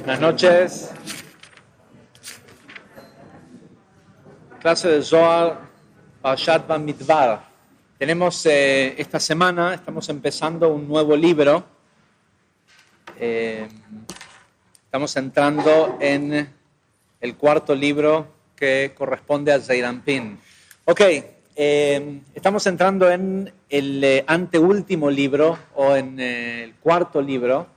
Buenas noches. Clase de Zohar, Parashat Bamidbar. Tenemos esta semana, estamos empezando un nuevo libro. Estamos entrando en el cuarto libro que corresponde a Zeir Anpin. Ok, estamos entrando en el anteúltimo libro o en el cuarto libro.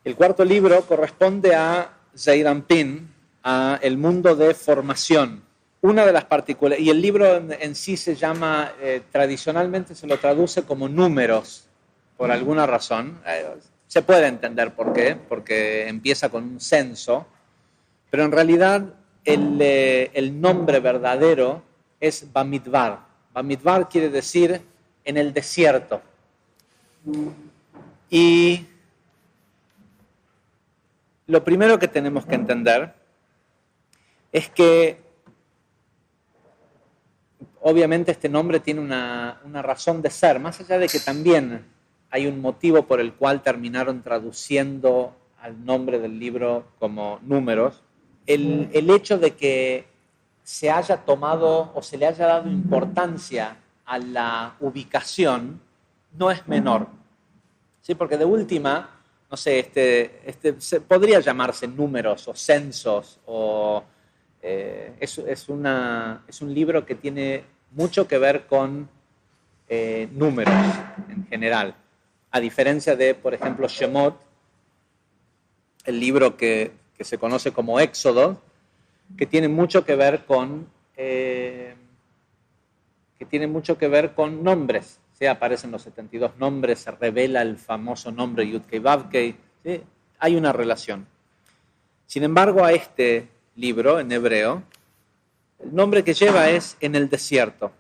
El cuarto libro corresponde a Zeir Anpin, a el mundo de formación. Una de las particularidades, y el libro en sí se llama, tradicionalmente se lo traduce como números, por alguna razón. Se puede entender por qué, porque empieza con un censo, pero en realidad el nombre verdadero es Bamidbar. Bamidbar quiere decir en el desierto. Y lo primero que tenemos que entender es que obviamente este nombre tiene una razón de ser, más allá de que también hay un motivo por el cual terminaron traduciendo al nombre del libro como números. El hecho de que se haya tomado o se le haya dado importancia a la ubicación no es menor. ¿Sí? Porque de última, no sé, podría llamarse números o censos, o es un libro que tiene mucho que ver con números en general. A diferencia de, por ejemplo, Shemot, el libro que se conoce como Éxodo, que tiene mucho que ver con nombres. ¿Sí? Aparecen los 72 nombres, se revela el famoso nombre Yud-Kei Vav-Kei. ¿Sí? Hay una relación. Sin embargo, a este libro en hebreo, el nombre que lleva es En el desierto.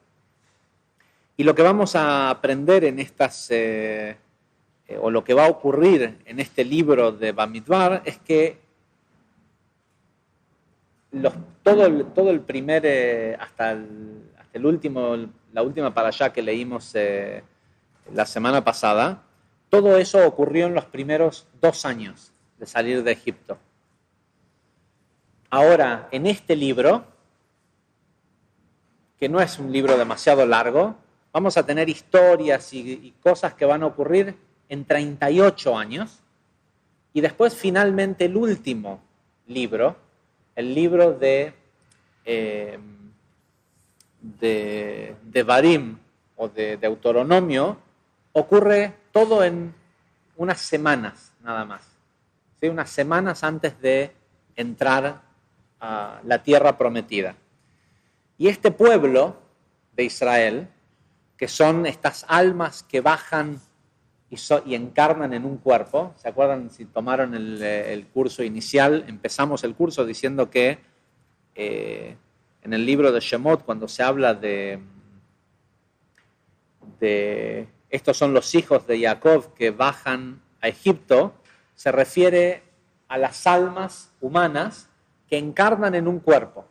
Y lo que vamos a aprender en estas, o lo que va a ocurrir en este libro de Bamidbar, es que todo el primer, hasta el último, la última parashá que leímos la semana pasada, todo eso ocurrió en los primeros 2 años de salir de Egipto. Ahora, en este libro, que no es un libro demasiado largo, vamos a tener historias y cosas que van a ocurrir en 38 años, y después finalmente el último libro, el libro de Devarim o de Deuteronomio, ocurre todo en unas semanas nada más. ¿Sí? Unas semanas antes de entrar a la tierra prometida. Y este pueblo de Israel, que son estas almas que bajan y encarnan en un cuerpo. ¿Se acuerdan si tomaron el curso inicial? Empezamos el curso diciendo que en el libro de Shemot, cuando se habla de estos son los hijos de Jacob que bajan a Egipto, se refiere a las almas humanas que encarnan en un cuerpo.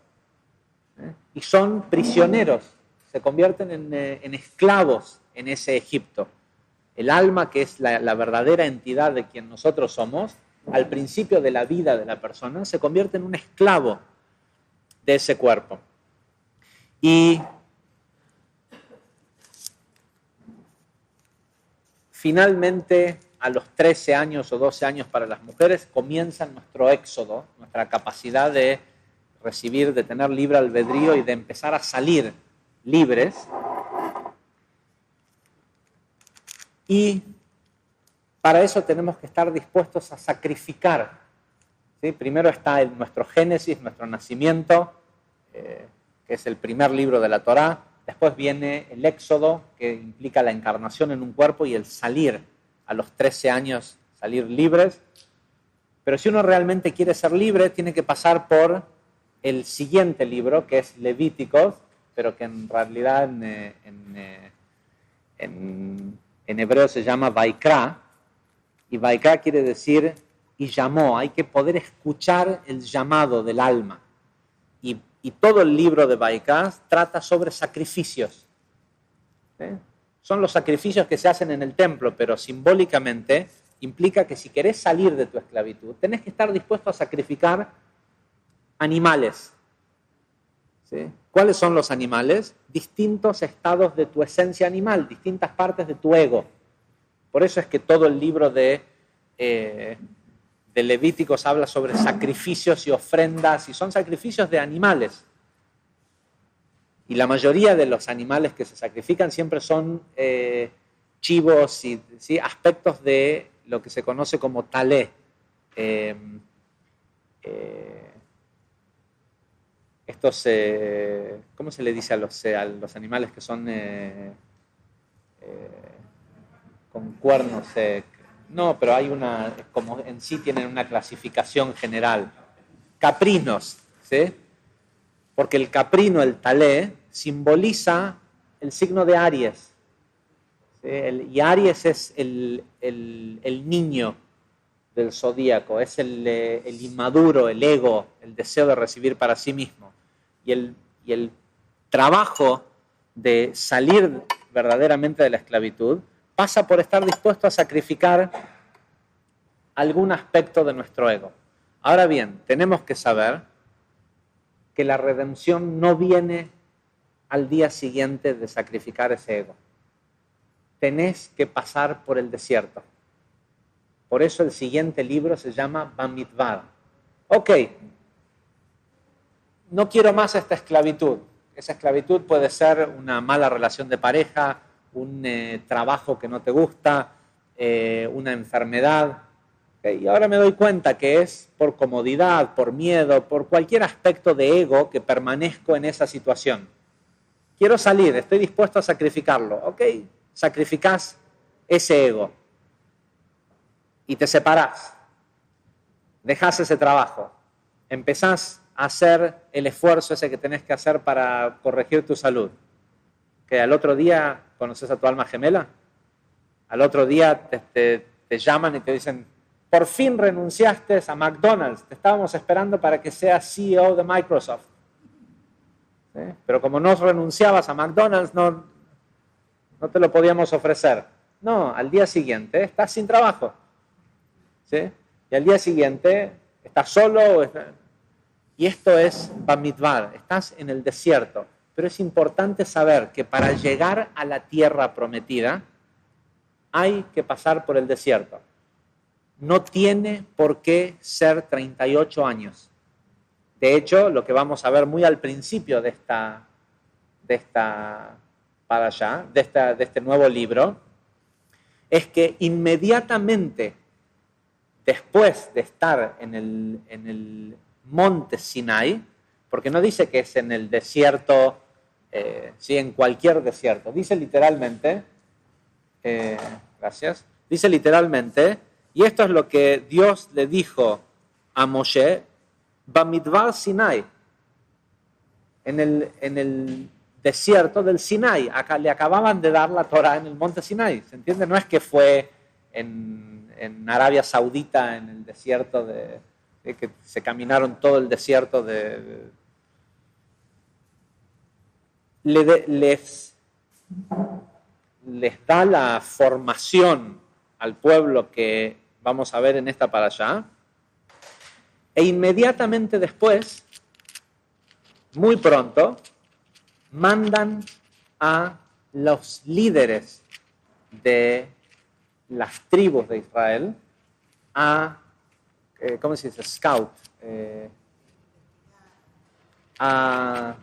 Y son prisioneros, se convierten en esclavos en ese Egipto. El alma, que es la verdadera entidad de quien nosotros somos, al principio de la vida de la persona, se convierte en un esclavo de ese cuerpo. Y finalmente, a los 13 años o 12 años para las mujeres, comienza nuestro éxodo, nuestra capacidad de recibir, de tener libre albedrío y de empezar a salir libres. Y para eso tenemos que estar dispuestos a sacrificar. ¿Sí? Primero está nuestro Génesis, nuestro nacimiento, que es el primer libro de la Torá. Después viene el Éxodo, que implica la encarnación en un cuerpo y el salir a los 13 años, salir libres. Pero si uno realmente quiere ser libre, tiene que pasar por el siguiente libro, que es Levíticos, pero que en realidad en hebreo se llama Vaikra, y Vaikra quiere decir y llamó. Hay que poder escuchar el llamado del alma. Y todo el libro de Vaikra trata sobre sacrificios. ¿Sí? Son los sacrificios que se hacen en el templo, pero simbólicamente implica que si querés salir de tu esclavitud, tenés que estar dispuesto a sacrificar animales. ¿Sí? ¿Cuáles son los animales? Distintos estados de tu esencia animal, distintas partes de tu ego. Por eso es que todo el libro de Levíticos habla sobre sacrificios y ofrendas, y son sacrificios de animales. Y la mayoría de los animales que se sacrifican siempre son chivos y ¿sí? aspectos de lo que se conoce como talé. Estos, ¿cómo se le dice a los animales que son con cuernos? No, pero hay una, como en sí tienen una clasificación general. Caprinos, ¿sí? Porque el caprino, el talé, simboliza el signo de Aries. ¿Sí? Y Aries es el niño del zodíaco, es el inmaduro, el ego, el deseo de recibir para sí mismo. Y el trabajo de salir verdaderamente de la esclavitud pasa por estar dispuesto a sacrificar algún aspecto de nuestro ego. Ahora bien, tenemos que saber que la redención no viene al día siguiente de sacrificar ese ego. Tenés que pasar por el desierto. Por eso el siguiente libro se llama Bamidbar. Ok, no quiero más esta esclavitud. Esa esclavitud puede ser una mala relación de pareja, un trabajo que no te gusta, una enfermedad. Okay, y ahora me doy cuenta que es por comodidad, por miedo, por cualquier aspecto de ego que permanezco en esa situación. Quiero salir, estoy dispuesto a sacrificarlo. Ok, sacrificás ese ego y te separás. Dejás ese trabajo. Empezás a hacer el esfuerzo ese que tenés que hacer para corregir tu salud. Que al otro día conoces a tu alma gemela. Al otro día te llaman y te dicen, por fin renunciaste a McDonald's. Te estábamos esperando para que seas CEO de Microsoft. ¿Sí? Pero como no renunciabas a McDonald's, no te lo podíamos ofrecer. No, al día siguiente estás sin trabajo. ¿Sí? Y al día siguiente estás solo. Y esto es Bamidbar, estás en el desierto. Pero es importante saber que para llegar a la tierra prometida hay que pasar por el desierto. No tiene por qué ser 38 años. De hecho, lo que vamos a ver muy al principio de este nuevo libro, es que inmediatamente después de estar en el monte Sinai, porque no dice que es en el desierto, sí, en cualquier desierto, dice literalmente, dice literalmente, y esto es lo que Dios le dijo a Moshe, Bamidbar Sinai, en el desierto del Sinai. Acá le acababan de dar la Torah en el monte Sinai, ¿se entiende? No es que fue en Arabia Saudita, en el desierto que se caminaron todo el desierto les da la formación al pueblo que vamos a ver en esta parashá, e inmediatamente después, muy pronto, mandan a los líderes de las tribus de Israel a, ¿cómo se dice? Scout, a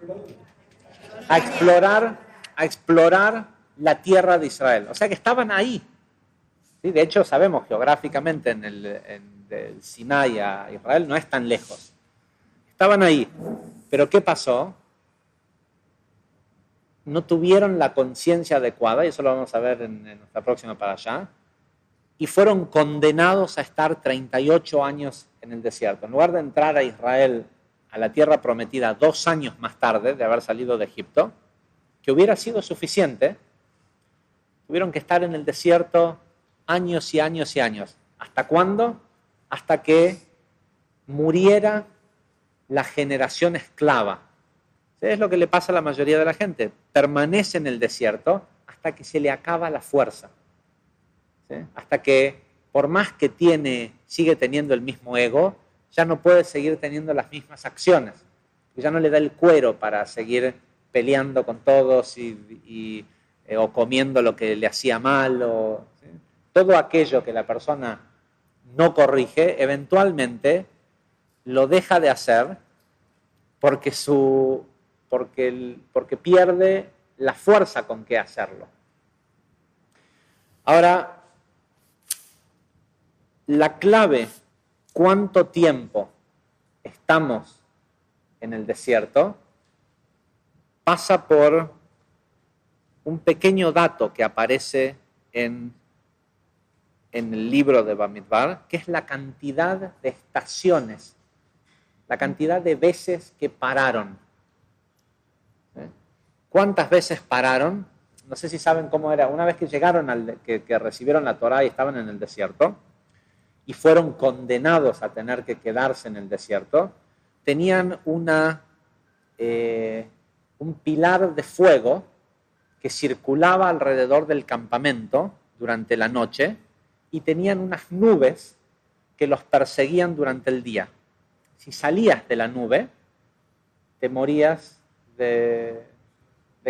explorar la tierra de Israel. O sea que estaban ahí. ¿Sí? De hecho, sabemos geográficamente del Sinai a Israel no es tan lejos. Estaban ahí. Pero ¿qué pasó? No tuvieron la conciencia adecuada, y eso lo vamos a ver en nuestra próxima parashá, y fueron condenados a estar 38 años en el desierto. En lugar de entrar a Israel, a la tierra prometida, 2 años más tarde de haber salido de Egipto, que hubiera sido suficiente, tuvieron que estar en el desierto años y años y años. ¿Hasta cuándo? Hasta que muriera la generación esclava. Es lo que le pasa a la mayoría de la gente. Permanece en el desierto hasta que se le acaba la fuerza. ¿Sí? Hasta que por más que sigue teniendo el mismo ego, ya no puede seguir teniendo las mismas acciones. Ya no le da el cuero para seguir peleando con todos o comiendo lo que le hacía mal. ¿Sí? Todo aquello que la persona no corrige, eventualmente lo deja de hacer porque pierde la fuerza con que hacerlo. Ahora, la clave, cuánto tiempo estamos en el desierto, pasa por un pequeño dato que aparece en el libro de Bamidbar, que es la cantidad de estaciones, la cantidad de veces que pararon. ¿Cuántas veces pararon? No sé si saben cómo era. Una vez que llegaron, que recibieron la Torá y estaban en el desierto, y fueron condenados a tener que quedarse en el desierto, tenían un pilar de fuego que circulaba alrededor del campamento durante la noche y tenían unas nubes que los perseguían durante el día. Si salías de la nube, te morías de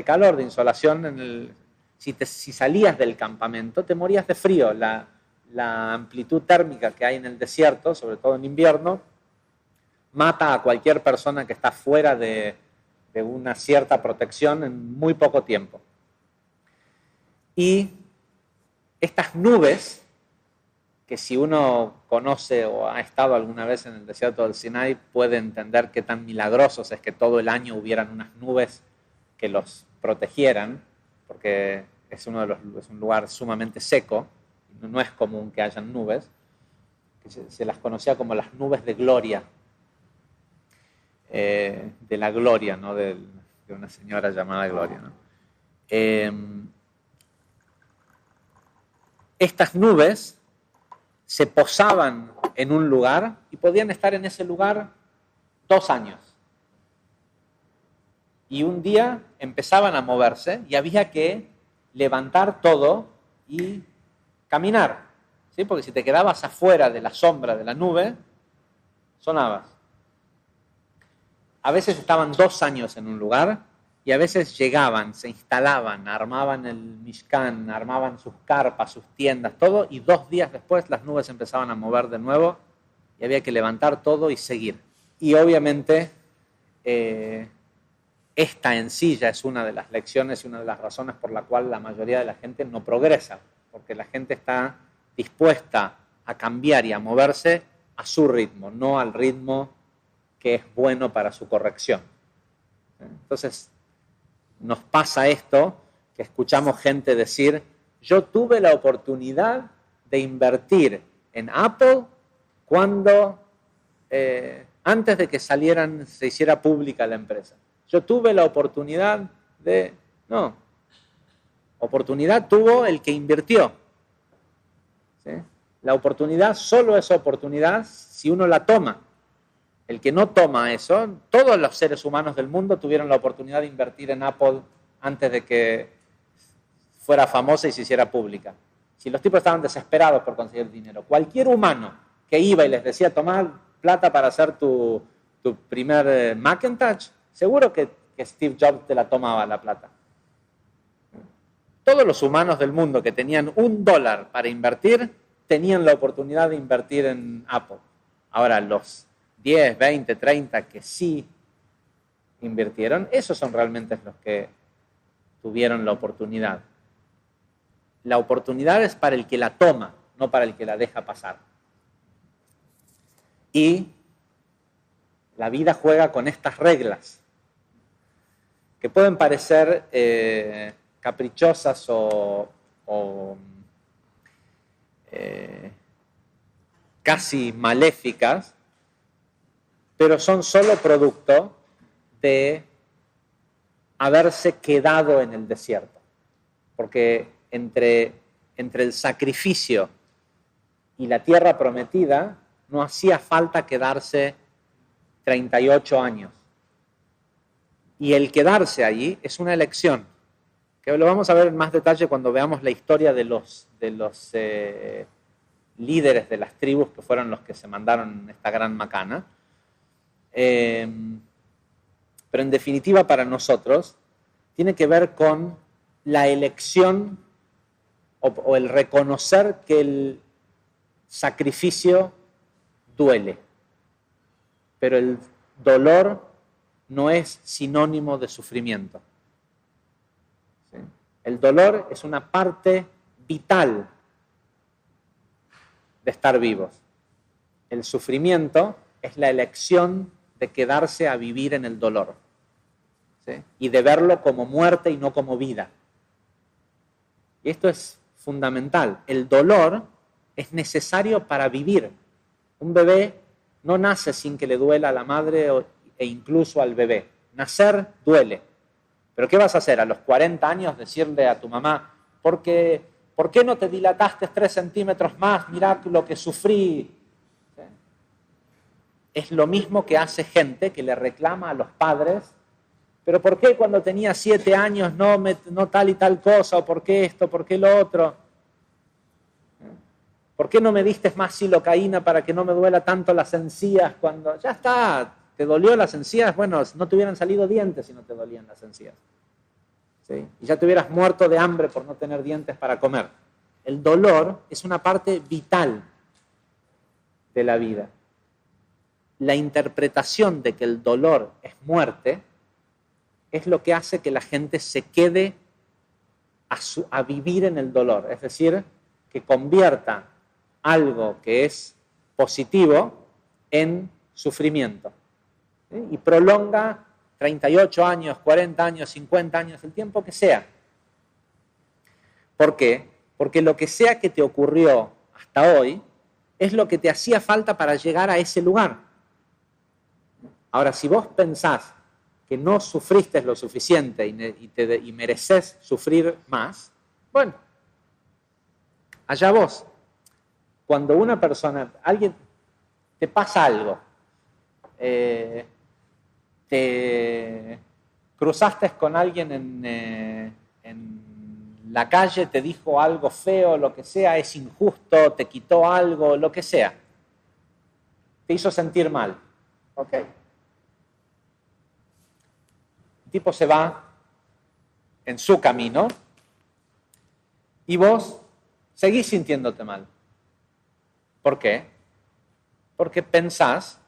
calor, de insolación. Si salías del campamento, te morías de frío. La amplitud térmica que hay en el desierto, sobre todo en invierno, mata a cualquier persona que está fuera de una cierta protección en muy poco tiempo. Y estas nubes, que si uno conoce o ha estado alguna vez en el desierto del Sinai, puede entender qué tan milagrosos es que todo el año hubieran unas nubes que los protegieran, porque es un lugar sumamente seco, no es común que hayan nubes, que se las conocía como las nubes de gloria, de la gloria, ¿no? de una señora llamada Gloria, ¿no? Estas nubes se posaban en un lugar y podían estar en ese lugar 2 años. Y un día empezaban a moverse y había que levantar todo y caminar, ¿sí? Porque si te quedabas afuera de la sombra de la nube, sonabas. A veces estaban 2 años en un lugar y a veces llegaban, se instalaban, armaban el Mishkan, armaban sus carpas, sus tiendas, todo, y 2 días después las nubes empezaban a mover de nuevo y había que levantar todo y seguir. Y obviamente esta en sí ya es una de las lecciones y una de las razones por la cual la mayoría de la gente no progresa, porque la gente está dispuesta a cambiar y a moverse a su ritmo, no al ritmo que es bueno para su corrección. Entonces, nos pasa esto, que escuchamos gente decir, yo tuve la oportunidad de invertir en Apple antes de que se hiciera pública la empresa. Yo tuve la oportunidad de... No, oportunidad tuvo el que invirtió. ¿Sí? La oportunidad solo es oportunidad si uno la toma. El que no toma eso, todos los seres humanos del mundo tuvieron la oportunidad de invertir en Apple antes de que fuera famosa y se hiciera pública. Si los tipos estaban desesperados por conseguir dinero, cualquier humano que iba y les decía, tomar plata para hacer tu primer Macintosh, seguro que Steve Jobs te la tomaba la plata. Todos los humanos del mundo que tenían $1 para invertir, tenían la oportunidad de invertir en Apple. Ahora, los 10, 20, 30 que sí invirtieron, esos son realmente los que tuvieron la oportunidad. La oportunidad es para el que la toma, no para el que la deja pasar. Y la vida juega con estas reglas, que pueden parecer caprichosas o casi maléficas, pero son solo producto de haberse quedado en el desierto. Porque entre el sacrificio y la tierra prometida no hacía falta quedarse 38 años. Y el quedarse allí es una elección, que lo vamos a ver en más detalle cuando veamos la historia de los líderes de las tribus que fueron los que se mandaron esta gran macana. Pero en definitiva para nosotros tiene que ver con la elección o el reconocer que el sacrificio duele. Pero el dolor no es sinónimo de sufrimiento. ¿Sí? El dolor es una parte vital de estar vivos. El sufrimiento es la elección de quedarse a vivir en el dolor, ¿sí? Y de verlo como muerte y no como vida. Y esto es fundamental. El dolor es necesario para vivir. Un bebé no nace sin que le duela a la madre e incluso al bebé. Nacer duele. ¿Pero qué vas a hacer? A los 40 años decirle a tu mamá, ¿por qué no te dilataste 3 centímetros más? Mirá lo que sufrí. ¿Sí? Es lo mismo que hace gente que le reclama a los padres, pero ¿por qué cuando tenía 7 años no tal y tal cosa? ¿O por qué esto? ¿Por qué lo otro? ¿Por qué no me diste más silocaína para que no me duela tanto las encías cuando... Ya está, te dolió las encías, bueno, no te hubieran salido dientes si no te dolían las encías. ¿Sí? Y ya te hubieras muerto de hambre por no tener dientes para comer. El dolor es una parte vital de la vida. La interpretación de que el dolor es muerte es lo que hace que la gente se quede a vivir en el dolor. Es decir, que convierta algo que es positivo en sufrimiento. ¿Sí? Y prolonga 38 años, 40 años, 50 años, el tiempo que sea. ¿Por qué? Porque lo que sea que te ocurrió hasta hoy es lo que te hacía falta para llegar a ese lugar. Ahora, si vos pensás que no sufriste lo suficiente y mereces sufrir más, bueno, allá vos. Cuando una persona, te pasa algo, te cruzaste con alguien en la calle, te dijo algo feo, lo que sea, es injusto, te quitó algo, lo que sea, te hizo sentir mal, ¿ok? El tipo se va en su camino y vos seguís sintiéndote mal. ¿Por qué? Porque pensás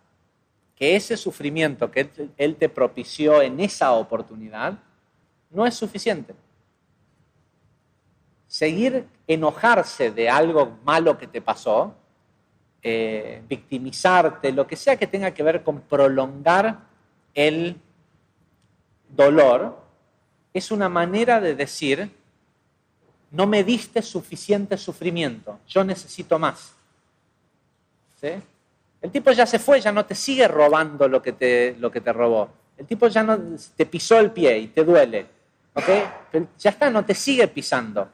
que ese sufrimiento que él te propició en esa oportunidad no es suficiente. Seguir enojarse de algo malo que te pasó, victimizarte, lo que sea que tenga que ver con prolongar el dolor, es una manera de decir, no me diste suficiente sufrimiento, yo necesito más. ¿Sí? El tipo ya se fue, ya no te sigue robando lo que te robó. El tipo ya no te pisó el pie y te duele. ¿Okay? Pero ya está, no te sigue pisando.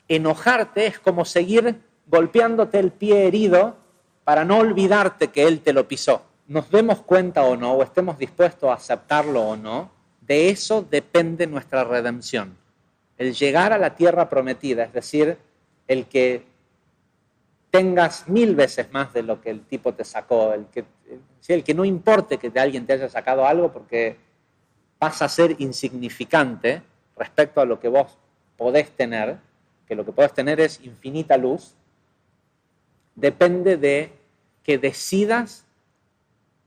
Enojarte es como seguir golpeándote el pie herido para no olvidarte que él te lo pisó. Nos demos cuenta o no, o estemos dispuestos a aceptarlo o no, de eso depende nuestra redención. El llegar a la tierra prometida, es decir, el que tengas 1000 veces más de lo que el tipo te sacó, el que no importe que de alguien te haya sacado algo porque pasa a ser insignificante respecto a lo que vos podés tener, que lo que podés tener es infinita luz, depende de que decidas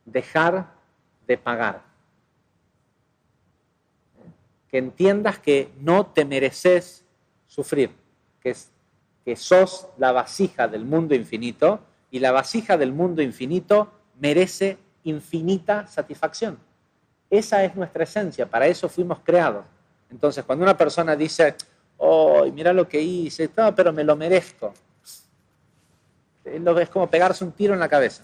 dejar de pagar. Que entiendas que no te mereces sufrir, que sos la vasija del mundo infinito y la vasija del mundo infinito merece infinita satisfacción. Esa es nuestra esencia, para eso fuimos creados. Entonces, cuando una persona dice, oh, mira lo que hice, no, pero me lo merezco, es como pegarse un tiro en la cabeza.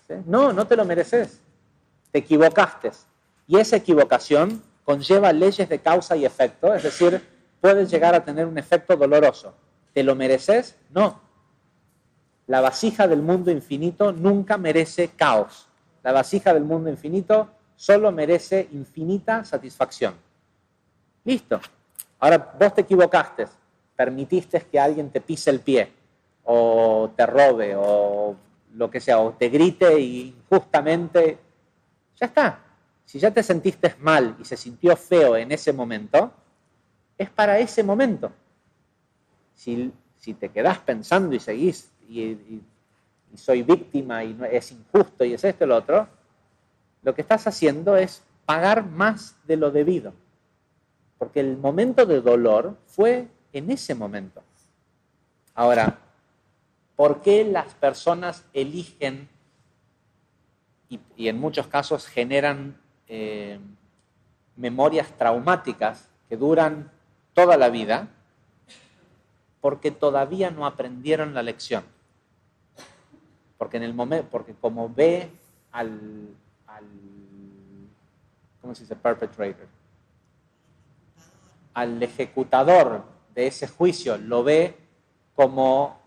¿Sí? No, no te lo mereces, te equivocaste. Y esa equivocación conlleva leyes de causa y efecto, es decir, puedes llegar a tener un efecto doloroso. ¿Te lo mereces? No. La vasija del mundo infinito nunca merece caos. La vasija del mundo infinito solo merece infinita satisfacción. Listo. Ahora, vos te equivocaste. permitiste que alguien te pise el pie, o te robe, o lo que sea, o te grite injustamente, ya está. Si ya te sentiste mal y se sintió feo en ese momento, es para ese momento. Si te quedás pensando y seguís y soy víctima y no, es injusto y es esto y lo otro, lo que estás haciendo es pagar más de lo debido. Porque el momento de dolor fue en ese momento. Ahora, ¿por qué las personas eligen y en muchos casos generan memorias traumáticas que duran toda la vida? Porque todavía no aprendieron la lección. Porque en el momento, porque como ve al ¿cómo se dice? Perpetrator. Al ejecutador de ese juicio lo ve como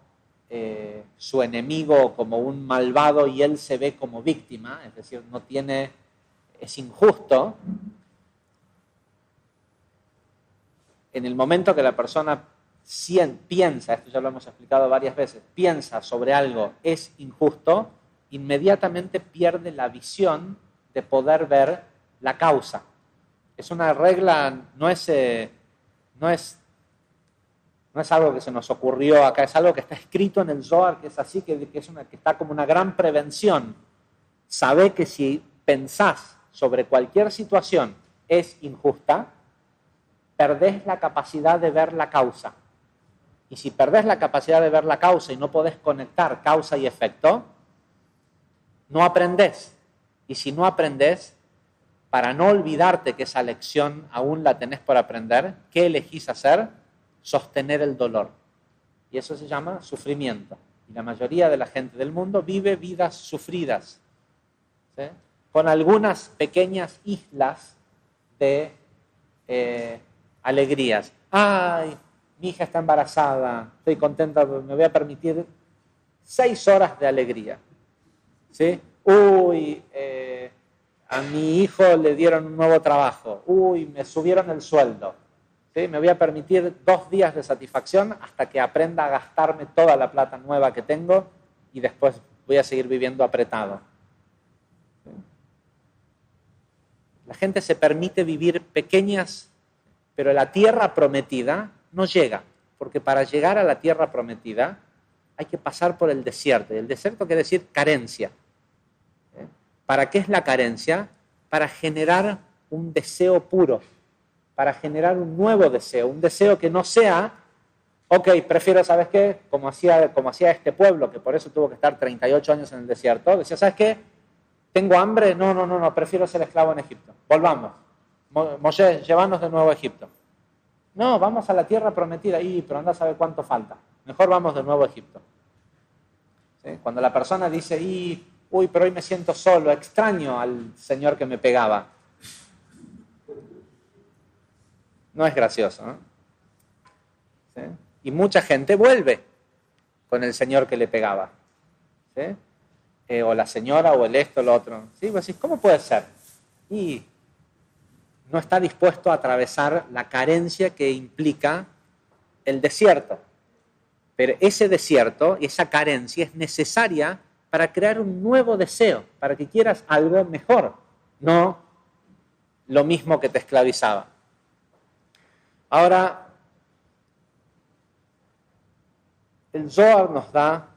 su enemigo, como un malvado, y él se ve como víctima, es decir, es injusto. En el momento que la persona piensa, esto ya lo hemos explicado varias veces, piensa sobre algo es injusto, inmediatamente pierde la visión de poder ver la causa. Es una regla, no es algo que se nos ocurrió acá, es algo que está escrito en el Zohar, que es así, que está como una gran prevención. Sabe que si pensás sobre cualquier situación es injusta, perdés la capacidad de ver la causa. Y si perdés la capacidad de ver la causa y no podés conectar causa y efecto, no aprendés. Y si no aprendés, para no olvidarte que esa lección aún la tenés por aprender, ¿qué elegís hacer? Sostener el dolor. Y eso se llama sufrimiento. Y la mayoría de la gente del mundo vive vidas sufridas, ¿sí? Con algunas pequeñas islas de alegrías. ¡Ay! Mi hija está embarazada, estoy contenta, me voy a permitir 6 horas de alegría. ¿Sí? Uy, a mi hijo le dieron un nuevo trabajo. Uy, me subieron el sueldo. ¿Sí? Me voy a permitir 2 días de satisfacción hasta que aprenda a gastarme toda la plata nueva que tengo y después voy a seguir viviendo apretado. ¿Sí? La gente se permite vivir pequeñas, pero la tierra prometida no llega, porque para llegar a la tierra prometida hay que pasar por el desierto. Y el desierto quiere decir carencia. ¿Para qué es la carencia? Para generar un deseo puro, para generar un nuevo deseo, un deseo que no sea, ok, prefiero, ¿sabes qué? Como hacía este pueblo, que por eso tuvo que estar 38 años en el desierto, decía, ¿sabes qué? ¿Tengo hambre? No, prefiero ser esclavo en Egipto. Volvamos. Moshe, llévanos de nuevo a Egipto. No, vamos a la tierra prometida, pero anda a saber cuánto falta. Mejor vamos de nuevo a Egipto. ¿Sí? Cuando la persona dice, pero hoy me siento solo, extraño al señor que me pegaba. No es gracioso, ¿no? ¿Sí? Y mucha gente vuelve con el señor que le pegaba. ¿Sí? O la señora, o el esto, lo otro. ¿Sí? Vos decís, ¿cómo puede ser? Y no está dispuesto a atravesar la carencia que implica el desierto. Pero ese desierto y esa carencia es necesaria para crear un nuevo deseo, para que quieras algo mejor, no lo mismo que te esclavizaba. Ahora, el Zohar nos da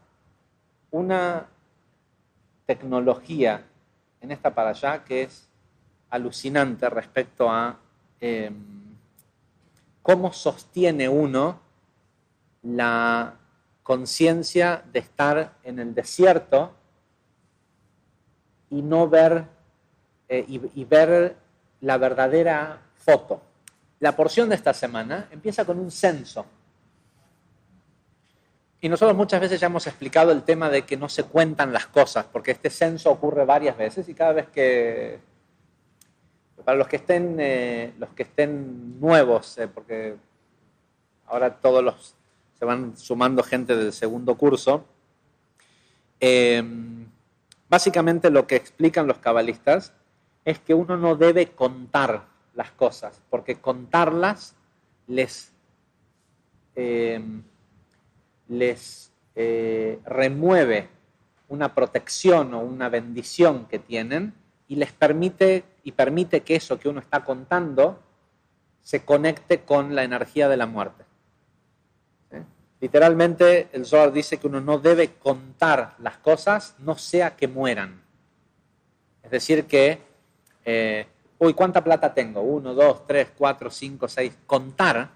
una tecnología en esta parashá que es alucinante respecto a cómo sostiene uno la conciencia de estar en el desierto y no ver y ver la verdadera foto. La porción de esta semana empieza con un censo. Y nosotros muchas veces ya hemos explicado el tema de que no se cuentan las cosas, porque este censo ocurre varias veces y cada vez que, para los que estén nuevos, porque ahora se van sumando gente del segundo curso, básicamente lo que explican los cabalistas es que uno no debe contar las cosas, porque contarlas les les remueve una protección o una bendición que tienen y les permite que eso que uno está contando se conecte con la energía de la muerte. ¿Sí? Literalmente el Zohar dice que uno no debe contar las cosas, no sea que mueran. Es decir que, uy, ¿cuánta plata tengo? 1, 2, 3, 4, 5, 6. Contar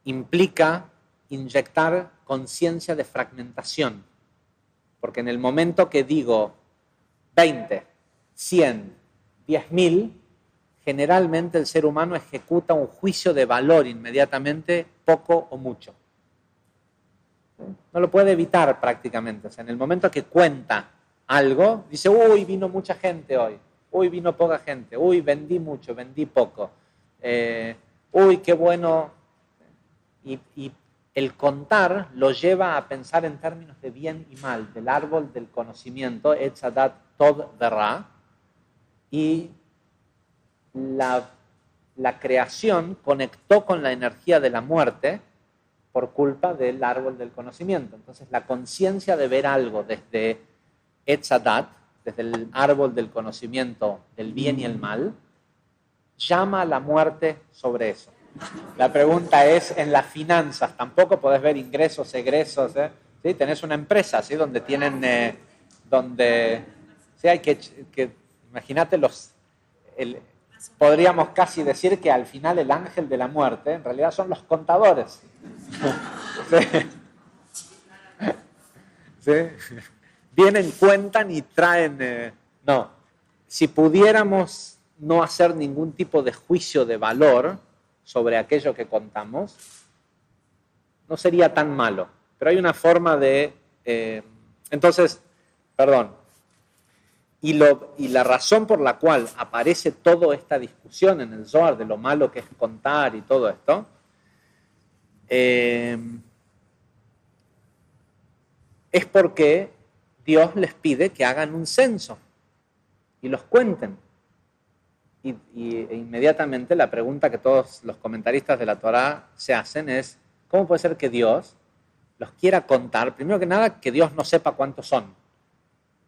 implica inyectar conciencia de fragmentación. Porque en el momento que digo 20, 100, 10.000, generalmente el ser humano ejecuta un juicio de valor inmediatamente, poco o mucho. No lo puede evitar prácticamente. O sea, en el momento que cuenta algo, dice, uy, vino mucha gente hoy, uy, vino poca gente, uy, vendí mucho, vendí poco, uy, qué bueno. Y el contar lo lleva a pensar en términos de bien y mal, del árbol del conocimiento, Etz Hadat Tov Verá, y la creación conectó con la energía de la muerte por culpa del árbol del conocimiento. Entonces la conciencia de ver algo desde Etz Hadat, desde el árbol del conocimiento del bien y el mal, llama a la muerte sobre eso. La pregunta es, en las finanzas, tampoco podés ver ingresos, egresos, ¿sí? Tenés una empresa, ¿sí? Donde tienen, sí, hay que imagínate podríamos casi decir que al final el ángel de la muerte, en realidad son los contadores. ¿Sí? ¿Sí? Vienen, cuentan y traen, no, si pudiéramos no hacer ningún tipo de juicio de valor sobre aquello que contamos, no sería tan malo. Pero hay una forma de... entonces, perdón. Y la razón por la cual aparece toda esta discusión en el Zohar de lo malo que es contar y todo esto, es porque Dios les pide que hagan un censo y los cuenten. E inmediatamente la pregunta que todos los comentaristas de la Torá se hacen es, ¿cómo puede ser que Dios los quiera contar? Primero que nada, que Dios no sepa cuántos son.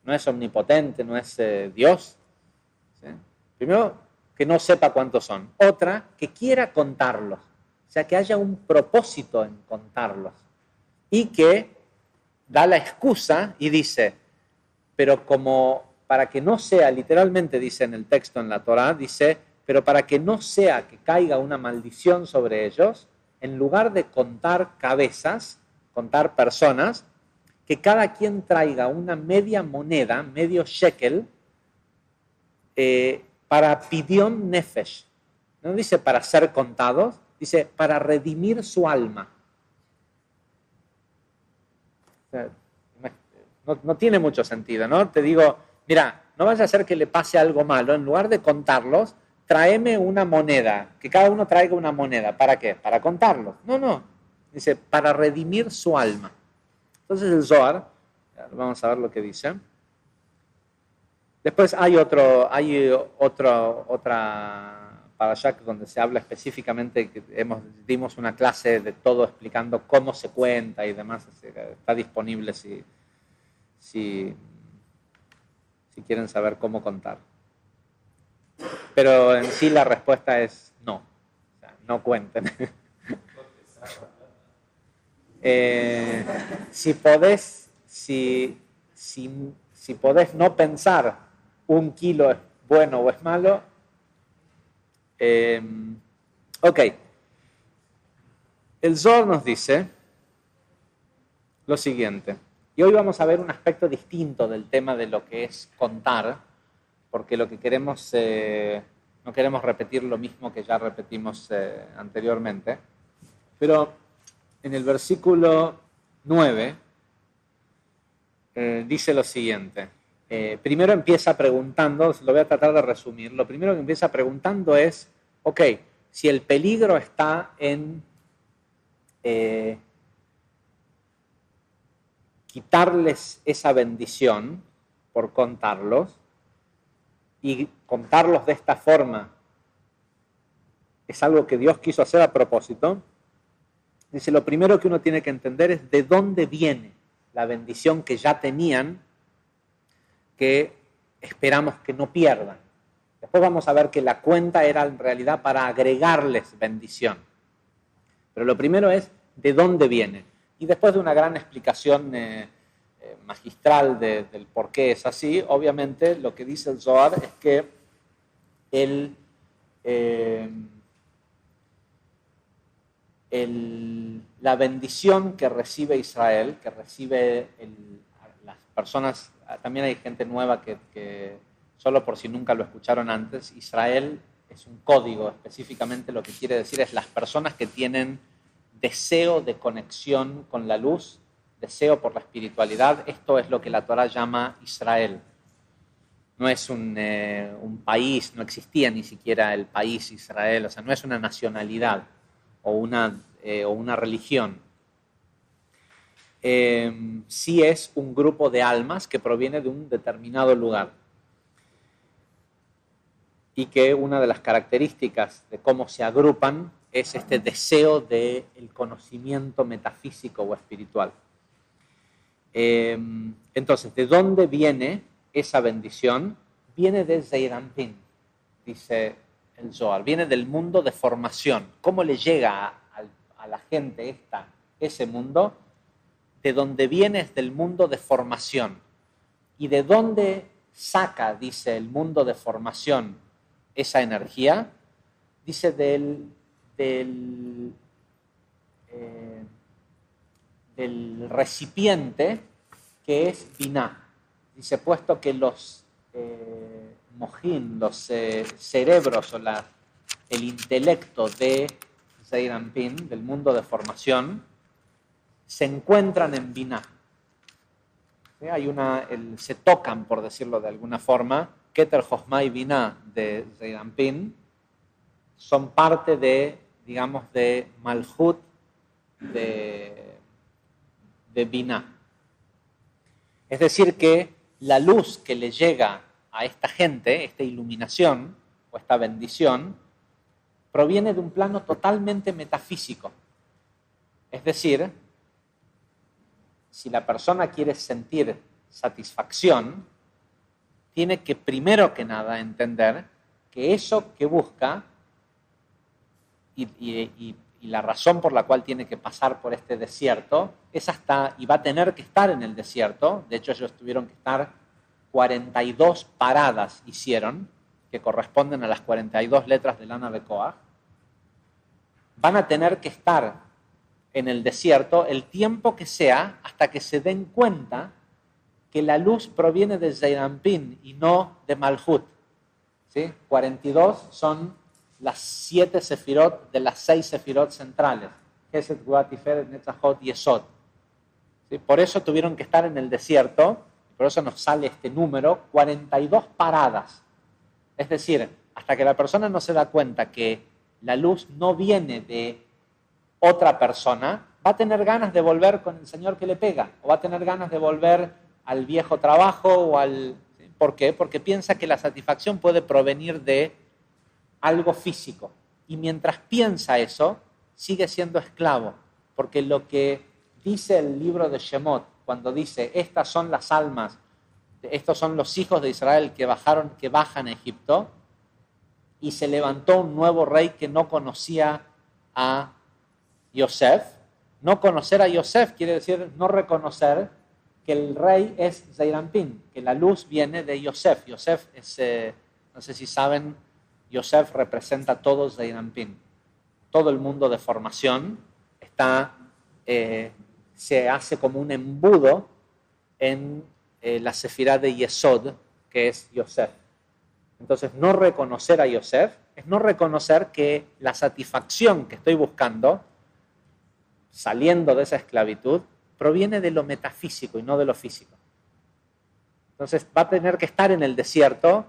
No es omnipotente, no es Dios. ¿Sí? Primero, que no sepa cuántos son. Otra, que quiera contarlos. O sea, que haya un propósito en contarlos. Y que da la excusa y dice, pero como para que no sea, literalmente dice en el texto en la Torá, dice, pero para que no sea que caiga una maldición sobre ellos, en lugar de contar cabezas, contar personas, que cada quien traiga una media moneda, medio shekel, para pidión nefesh. No dice para ser contados, dice para redimir su alma. O sea, no tiene mucho sentido, ¿no? Te digo, mira, no vaya a ser que le pase algo malo, en lugar de contarlos, tráeme una moneda, que cada uno traiga una moneda. ¿Para qué? Para contarlos. No. Dice, para redimir su alma. Entonces el Zohar, vamos a ver lo que dice. Después hay otra parashá donde se habla específicamente, que dimos una clase de todo explicando cómo se cuenta y demás. Está disponible si quieren saber cómo contar. Pero en sí la respuesta es no. O sea, no cuenten. Si podés no pensar 1 kilo es bueno o es malo, ok. El Zohar nos dice lo siguiente, y hoy vamos a ver un aspecto distinto del tema de lo que es contar, porque lo que queremos, no queremos repetir lo mismo que ya repetimos anteriormente, pero en el versículo 9 dice lo siguiente. Primero empieza preguntando, lo voy a tratar de resumir, lo primero que empieza preguntando es, ok, si el peligro está en quitarles esa bendición por contarlos, y contarlos de esta forma es algo que Dios quiso hacer a propósito, Dice, lo primero que uno tiene que entender es de dónde viene la bendición que ya tenían, que esperamos que no pierdan. Después vamos a ver que la cuenta era en realidad para agregarles bendición. Pero lo primero es de dónde viene. Y después de una gran explicación magistral del por qué es así, obviamente lo que dice el Zohar es que la bendición que recibe Israel, que recibe las personas, también hay gente nueva que solo por si nunca lo escucharon antes, Israel es un código, específicamente lo que quiere decir es las personas que tienen deseo de conexión con la luz, deseo por la espiritualidad. Esto es lo que la Torah llama Israel. No es un país, no existía ni siquiera el país Israel, o sea, no es una nacionalidad o una religión. Sí es un grupo de almas que proviene de un determinado lugar. Y que una de las características de cómo se agrupan es este deseo del conocimiento metafísico o espiritual. Entonces, ¿de dónde viene esa bendición? Viene de Zeir Anpin, dice el Zohar, viene del mundo de formación. ¿Cómo le llega a la gente ese mundo? De donde viene es del mundo de formación. ¿Y de dónde saca, dice, el mundo de formación esa energía? Dice del recipiente que es Binah. Dice, puesto que los mojín, los cerebros o el intelecto de Zeir Anpin, del mundo de formación, se encuentran en Binah. ¿Sí? Se tocan, por decirlo de alguna forma. Keter, Jochma y Binah de Zeir Anpin son parte de, digamos, de Malhut de Binah. Es decir, que la luz que le llega a esta gente, esta iluminación o esta bendición, proviene de un plano totalmente metafísico. Es decir, si la persona quiere sentir satisfacción, tiene que primero que nada entender que eso que busca y la razón por la cual tiene que pasar por este desierto y va a tener que estar en el desierto. De hecho, ellos tuvieron que estar 42 paradas hicieron, que corresponden a las 42 letras del Ana de Koach. Van a tener que estar en el desierto el tiempo que sea hasta que se den cuenta que la luz proviene de Zeir Anpin y no de Malhut. ¿Sí? 42 son las 7 sefirot de las 6 sefirot centrales. Gesed, Gvura, Tiferet, Netzachot y Esod. ¿Sí? Por eso tuvieron que estar en el desierto, y por eso nos sale este número, 42 paradas. Es decir, hasta que la persona no se da cuenta que la luz no viene de otra persona, va a tener ganas de volver con el señor que le pega, o va a tener ganas de volver al viejo trabajo, ¿por qué? Porque piensa que la satisfacción puede provenir de algo físico. Y mientras piensa eso, sigue siendo esclavo. Porque lo que dice el libro de Shemot, cuando dice, estas son las almas, estos son los hijos de Israel que bajan a Egipto, y se levantó un nuevo rey que no conocía a Yosef. No conocer a Yosef quiere decir no reconocer que el rey es Zeir Anpin, que la luz viene de Yosef. Yosef es, no sé si saben, Yosef representa todo Zeir Anpin. Todo el mundo de formación se hace como un embudo en la sefirá de Yesod, que es Yosef. Entonces, no reconocer a Yosef es no reconocer que la satisfacción que estoy buscando, saliendo de esa esclavitud, proviene de lo metafísico y no de lo físico. Entonces, va a tener que estar en el desierto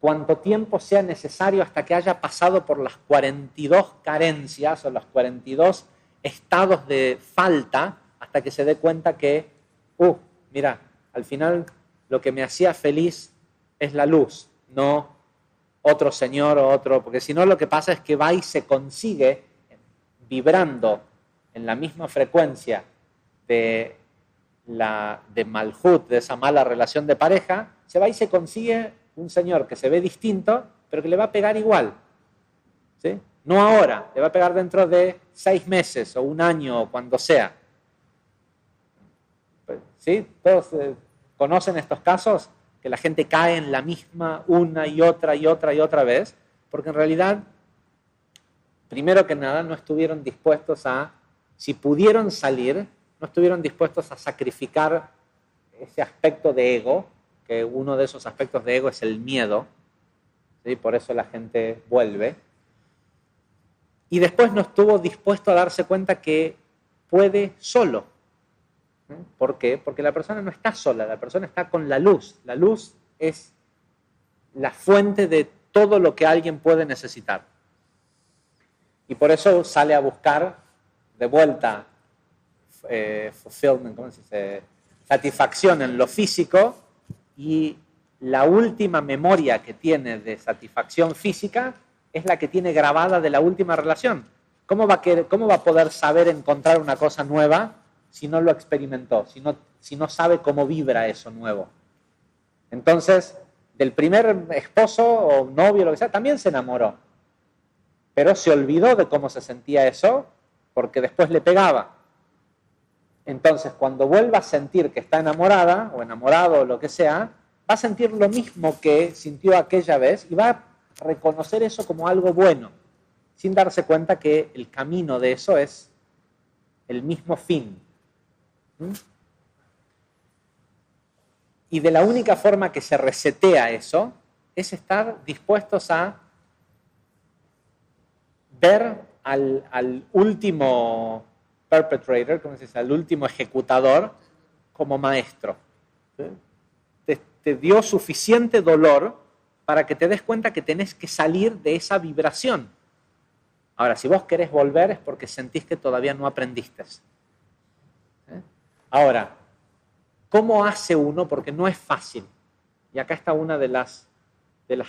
cuanto tiempo sea necesario hasta que haya pasado por las 42 carencias o los 42 estados de falta, hasta que se dé cuenta que, mira, al final lo que me hacía feliz es la luz, no otro señor o otro, porque si no lo que pasa es que va y se consigue vibrando en la misma frecuencia de Malhut, de esa mala relación de pareja, se va y se consigue un señor que se ve distinto, pero que le va a pegar igual. ¿Sí? No ahora, le va a pegar dentro de 6 meses o un año o cuando sea. ¿Sí? Todos conocen estos casos que la gente cae en la misma una y otra y otra y otra vez, porque en realidad, primero que nada, no estuvieron dispuestos si pudieron salir, no estuvieron dispuestos a sacrificar ese aspecto de ego, que uno de esos aspectos de ego es el miedo, ¿sí? Por eso la gente vuelve. Y después no estuvo dispuesto a darse cuenta que puede solo. ¿Por qué? Porque la persona no está sola, la persona está con la luz. La luz es la fuente de todo lo que alguien puede necesitar. Y por eso sale a buscar de vuelta fulfillment, ¿cómo se dice? Satisfacción en lo físico, y la última memoria que tiene de satisfacción física es la que tiene grabada de la última relación. ¿Cómo va a poder saber encontrar una cosa nueva si no lo experimentó, si no sabe cómo vibra eso nuevo? Entonces, del primer esposo o novio, lo que sea, también se enamoró, pero se olvidó de cómo se sentía eso porque después le pegaba. Entonces, cuando vuelva a sentir que está enamorada o enamorado o lo que sea, va a sentir lo mismo que sintió aquella vez y va a reconocer eso como algo bueno, sin darse cuenta que el camino de eso es el mismo fin. Y de la única forma que se resetea eso es estar dispuestos a ver al último perpetrator, ¿cómo se dice? Al último ejecutador como maestro. ¿Sí? Te dio suficiente dolor para que te des cuenta que tenés que salir de esa vibración. Ahora, si vos querés volver es porque sentís que todavía no aprendiste. Ahora, ¿cómo hace uno? Porque no es fácil. Y acá está una de las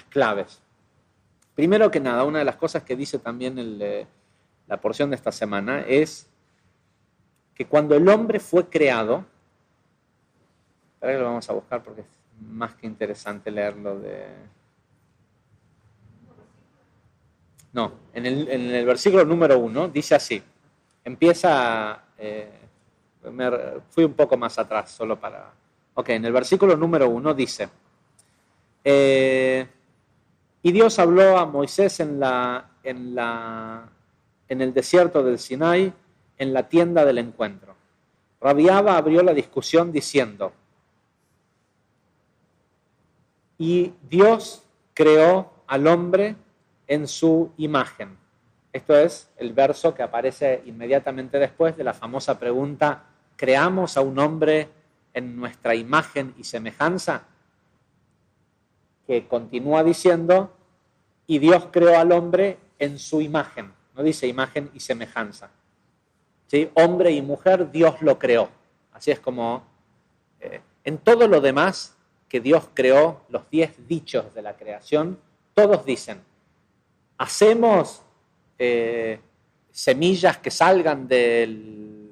claves. Primero que nada, una de las cosas que dice también la porción de esta semana es que cuando el hombre fue creado, espera que lo vamos a buscar porque es más que interesante leerlo No, en el versículo número 1 dice así, empieza, fui un poco más atrás solo para... Ok, en el versículo número 1 dice, y Dios habló a Moisés en el desierto del Sinai, en la tienda del encuentro. Rabbi Abba abrió la discusión diciendo, y Dios creó al hombre en su imagen. Esto es el verso que aparece inmediatamente después de la famosa pregunta, ¿creamos a un hombre en nuestra imagen y semejanza? Que continúa diciendo, y Dios creó al hombre en su imagen. No dice imagen y semejanza. ¿Sí? Hombre y mujer, Dios lo creó. Así es como en todo lo demás que Dios creó, los 10 dichos de la creación, todos dicen, hacemos semillas que salgan del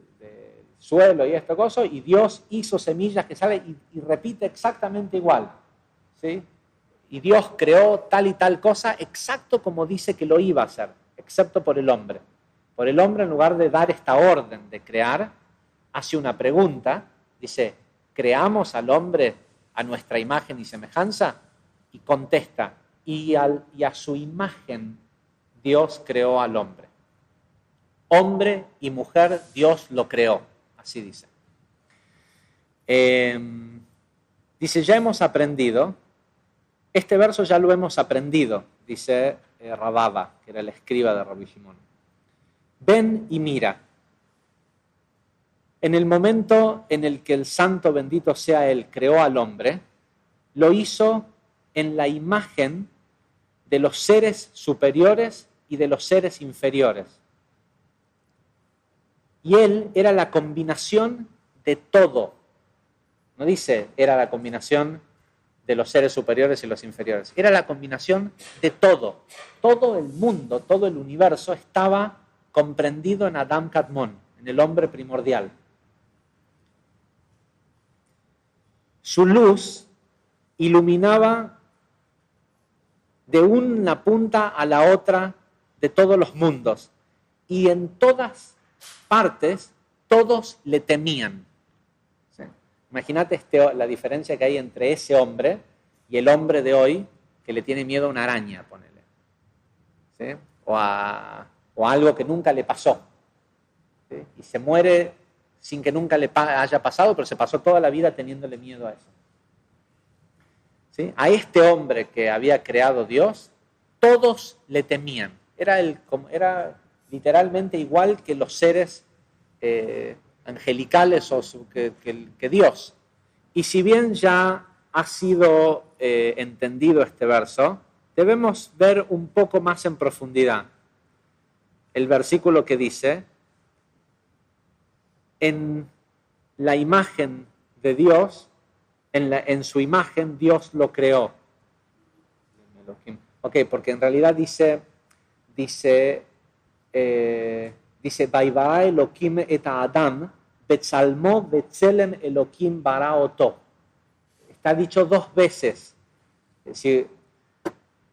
suelo y esto cosa, y Dios hizo semillas que salen y repite exactamente igual. ¿Sí? Y Dios creó tal y tal cosa exacto como dice que lo iba a hacer, excepto por el hombre. Por el hombre, en lugar de dar esta orden de crear, hace una pregunta, dice, ¿creamos al hombre a nuestra imagen y semejanza? Y contesta, y a su imagen Dios creó al hombre. Hombre y mujer Dios lo creó, así dice. Dice, ya hemos aprendido, este verso ya lo hemos aprendido, dice Rababa, que era el escriba de Rabbi Shimon. Ven y mira. En el momento en el que el santo bendito sea él creó al hombre, lo hizo en la imagen de los seres superiores y de los seres inferiores. Y él era la combinación de todo. No dice, era la combinación de los seres superiores y los inferiores. Era la combinación de todo. Todo el mundo, todo el universo estaba comprendido en Adam Kadmon, en el hombre primordial. Su luz iluminaba de una punta a la otra de todos los mundos. Y en todas partes, todos le temían. ¿Sí? Imagínate la diferencia que hay entre ese hombre y el hombre de hoy que le tiene miedo a una araña, ponele. ¿Sí? O a algo que nunca le pasó. ¿Sí? Y se muere sin que nunca le haya pasado, pero se pasó toda la vida teniéndole miedo a eso. ¿Sí? A este hombre que había creado Dios, todos le temían. Era literalmente igual que los seres angelicales que Dios. Y si bien ya ha sido entendido este verso, debemos ver un poco más en profundidad el versículo que dice: en la imagen de Dios, en su imagen Dios lo creó. Ok, porque en realidad dice Vaiva Elohim et Adam, Betzalmo Betzelem Elohim bara oto. Está dicho 2 veces. Es decir,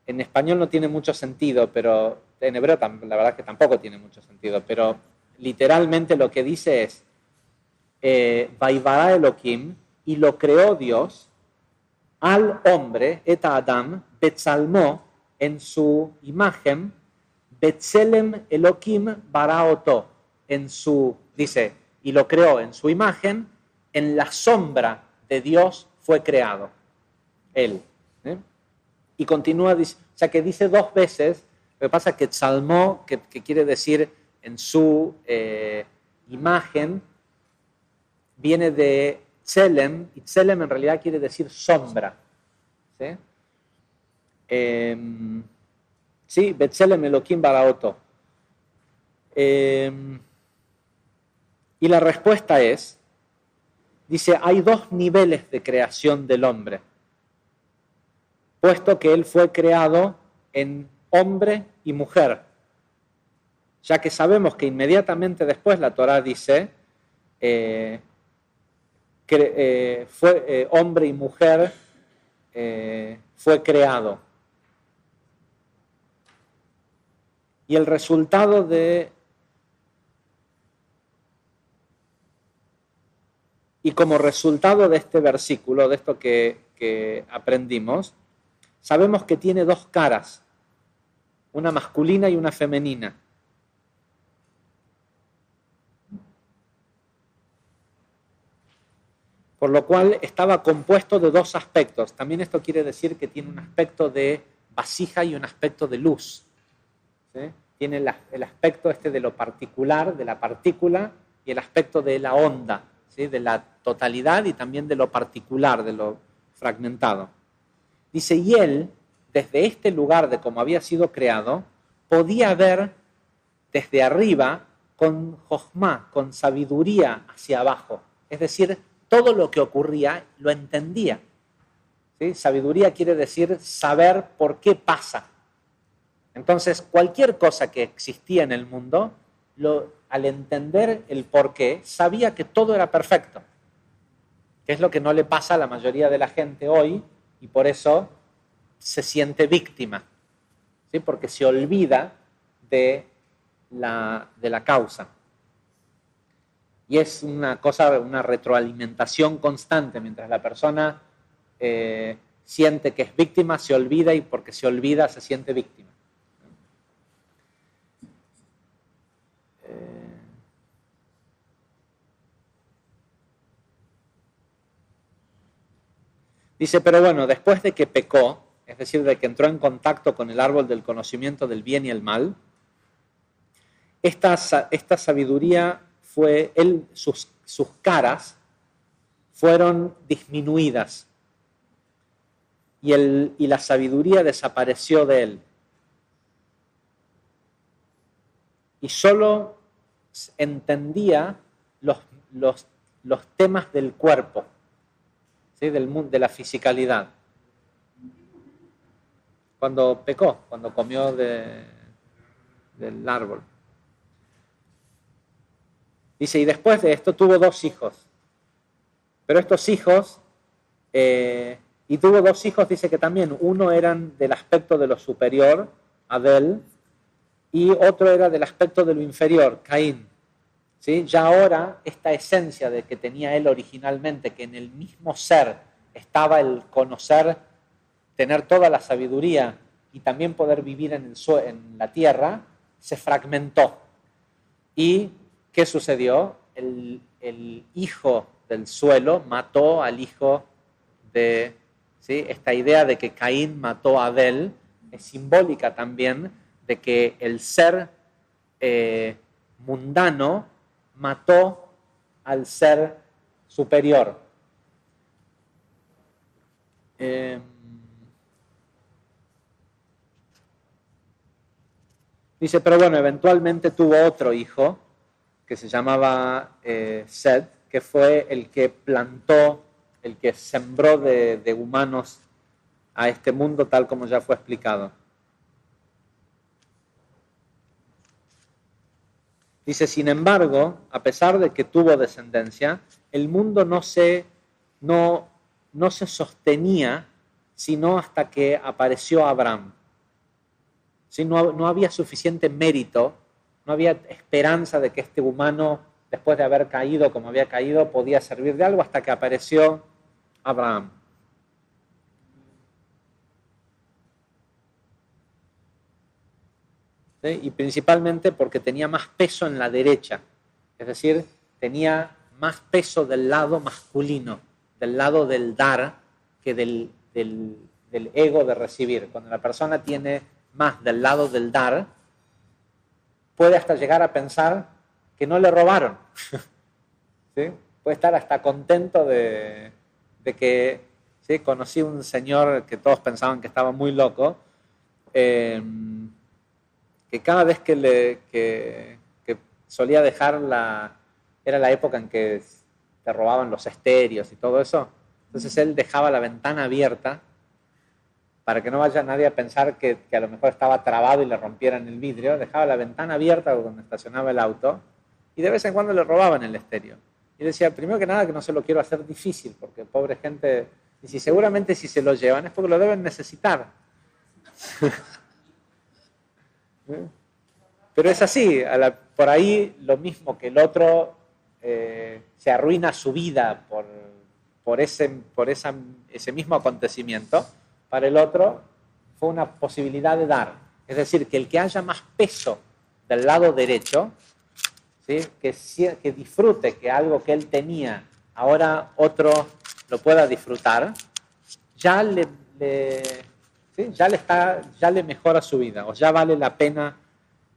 en español no tiene mucho sentido, pero en hebreo la verdad es que tampoco tiene mucho sentido, pero literalmente lo que dice es Vaiva Elohim, y lo creó Dios al hombre, et Adam, Betzalmo, en su imagen, Betzelem Elohim bara oto, dice, y lo creó en su imagen, en la sombra de Dios fue creado, él. Y continúa, o sea que dice 2 veces, lo que pasa es que Tzalmó, que quiere decir en su imagen, viene de Tselem, y Tselem en realidad quiere decir sombra. ¿Sí? Sí, Betzelem Elohim bara oto. Y la respuesta es, dice, hay 2 niveles de creación del hombre, puesto que él fue creado en hombre y mujer, ya que sabemos que inmediatamente después la Torá dice hombre y mujer fue creado. Y el resultado y como resultado de este versículo, de esto que aprendimos, sabemos que tiene 2 caras, una masculina y una femenina. Por lo cual estaba compuesto de 2 aspectos. También esto quiere decir que tiene un aspecto de vasija y un aspecto de luz. ¿Sí? Tiene el aspecto de lo particular, de la partícula, y el aspecto de la onda, ¿sí? De la totalidad y también de lo particular, de lo fragmentado. Dice, y él, desde este lugar de cómo había sido creado, podía ver desde arriba con jochma, con sabiduría hacia abajo. Es decir, todo lo que ocurría lo entendía. ¿Sí? Sabiduría quiere decir saber por qué pasa. Entonces, cualquier cosa que existía en el mundo, al entender el por qué, sabía que todo era perfecto. Que es lo que no le pasa a la mayoría de la gente hoy, y por eso se siente víctima. ¿Sí? Porque se olvida de la causa. Y es una retroalimentación constante. Mientras la persona siente que es víctima, se olvida, y porque se olvida, se siente víctima. Dice, pero bueno, después de que pecó, es decir, de que entró en contacto con el árbol del conocimiento del bien y el mal, esta sabiduría sus caras fueron disminuidas y la sabiduría desapareció de él. Y solo entendía los temas del cuerpo, ¿sí? Del mundo, de la fisicalidad. Cuando pecó, cuando comió del árbol. Dice, y después de esto tuvo 2 hijos. Pero estos hijos, y tuvo 2 hijos, dice que también uno eran del aspecto de lo superior, Abel, y otro era del aspecto de lo inferior, Caín. ¿Sí? Ya ahora, esta esencia de que tenía él originalmente, que en el mismo ser estaba el conocer, tener toda la sabiduría y también poder vivir en la tierra, se fragmentó. ¿Y qué sucedió? El hijo del suelo mató al hijo de... ¿sí? Esta idea de que Caín mató a Abel es simbólica también de que el ser mundano mató al ser superior. Dice, pero bueno, eventualmente tuvo otro hijo que se llamaba Seth, que fue el que plantó, el que sembró de humanos a este mundo tal como ya fue explicado. Dice, sin embargo, a pesar de que tuvo descendencia, el mundo no se sostenía sino hasta que apareció Abraham. ¿Sí? No había suficiente mérito, no había esperanza de que este humano, después de haber caído como había caído, podía servir de algo hasta que apareció Abraham. ¿Sí? Y principalmente porque tenía más peso en la derecha, es decir, tenía más peso del lado masculino, del lado del dar, que del ego de recibir. Cuando la persona tiene más del lado del dar, puede hasta llegar a pensar que no le robaron. ¿Sí? Puede estar hasta contento de que, ¿sí? Conocí un señor que todos pensaban que estaba muy loco, que cada vez que solía dejar era la época en que te robaban los estéreos y todo eso, entonces él dejaba la ventana abierta para que no vaya nadie a pensar que a lo mejor estaba trabado y le rompieran el vidrio, dejaba la ventana abierta donde estacionaba el auto y de vez en cuando le robaban el estéreo. Y decía, primero que nada, que no se lo quiero hacer difícil, porque pobre gente, y si seguramente si se lo llevan es porque lo deben necesitar. Pero es así, por ahí lo mismo que el otro se arruina su vida por ese mismo acontecimiento, para el otro fue una posibilidad de dar. Es decir, que el que haya más peso del lado derecho, ¿sí? que disfrute que algo que él tenía, ahora otro lo pueda disfrutar, ya le mejora su vida, o ya vale la pena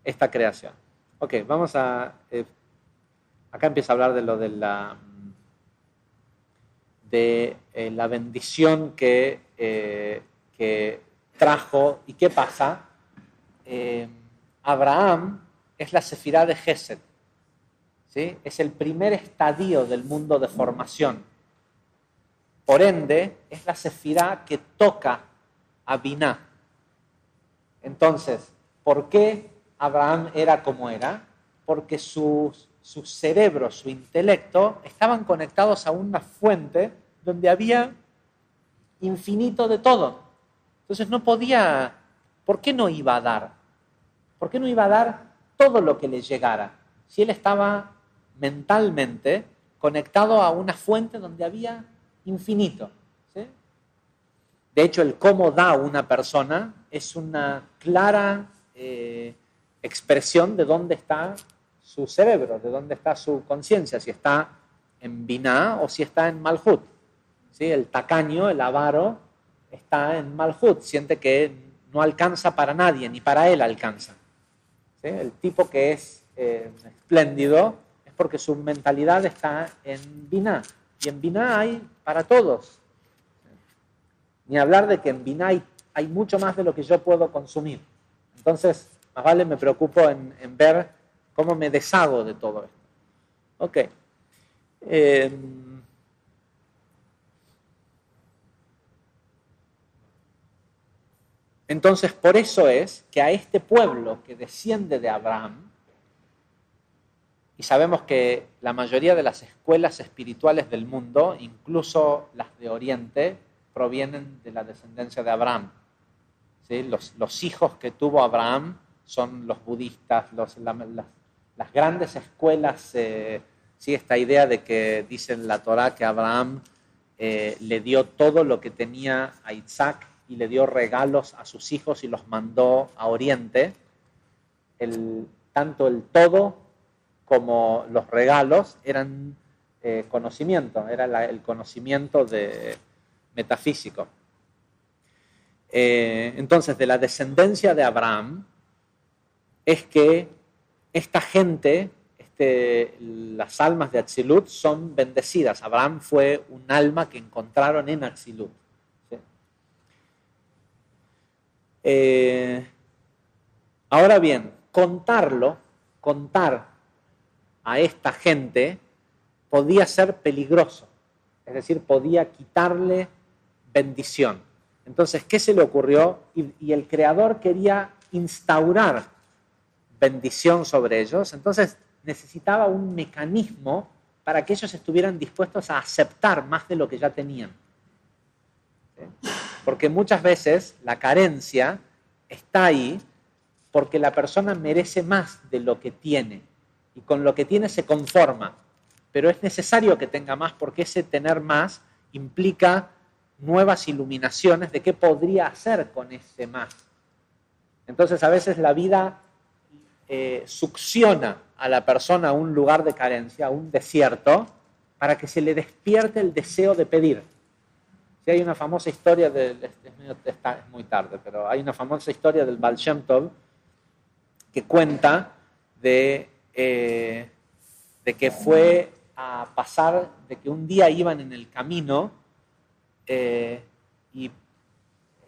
esta creación. Ok, vamos a... acá empieza a hablar de lo de la bendición que trajo. ¿Y qué pasa? Abraham es la sefirá de Gesed. ¿Sí? Es el primer estadio del mundo de formación. Por ende, es la sefirá que toca a Biná. Entonces, ¿por qué Abraham era como era? Porque su cerebro, su intelecto, estaban conectados a una fuente donde había infinito de todo. Entonces no podía, ¿por qué no iba a dar? ¿Por qué no iba a dar todo lo que le llegara? Si él estaba mentalmente conectado a una fuente donde había infinito. ¿Sí? De hecho, el cómo da una persona es una clara expresión de dónde está su cerebro, de dónde está su conciencia, si está en Biná o si está en Malhut. ¿Sí? El tacaño, el avaro, está en Malhut, siente que no alcanza para nadie, ni para él alcanza. ¿Sí? El tipo que es espléndido es porque su mentalidad está en Biná, y en Biná hay para todos. Ni hablar de que en Biná hay mucho más de lo que yo puedo consumir. Entonces, más vale me preocupo en ver cómo me deshago de todo esto. Ok. Entonces, por eso es que a este pueblo que desciende de Abraham, Y sabemos que la mayoría de las escuelas espirituales del mundo, incluso las de Oriente, provienen de la descendencia de Abraham. ¿Sí? Los hijos que tuvo Abraham son los budistas, las grandes escuelas, ¿sí? Esta idea de que dice en la Torá que Abraham le dio todo lo que tenía a Isaac y le dio regalos a sus hijos y los mandó a Oriente. Tanto el todo como los regalos eran conocimiento, era el conocimiento metafísico. Entonces, de la descendencia de Abraham es que esta gente, las almas de Atzilut son bendecidas. Abraham fue un alma que encontraron en Atzilut. ¿Sí? Ahora bien, contar a esta gente podía ser peligroso, es decir, podía quitarle bendición. Entonces, ¿qué se le ocurrió? Y el Creador quería instaurar bendición sobre ellos, entonces necesitaba un mecanismo para que ellos estuvieran dispuestos a aceptar más de lo que ya tenían. ¿Sí? Porque muchas veces la carencia está ahí porque la persona merece más de lo que tiene y con lo que tiene se conforma, pero es necesario que tenga más porque ese tener más implica nuevas iluminaciones de qué podría hacer con ese más. Entonces a veces la vida succiona a la persona a un lugar de carencia, a un desierto, para que se le despierte el deseo de pedir. Sí, hay una famosa historia, es muy tarde, pero hay una famosa historia del Baal Shem Tov que cuenta de que fue a pasar, de que un día iban en el camino y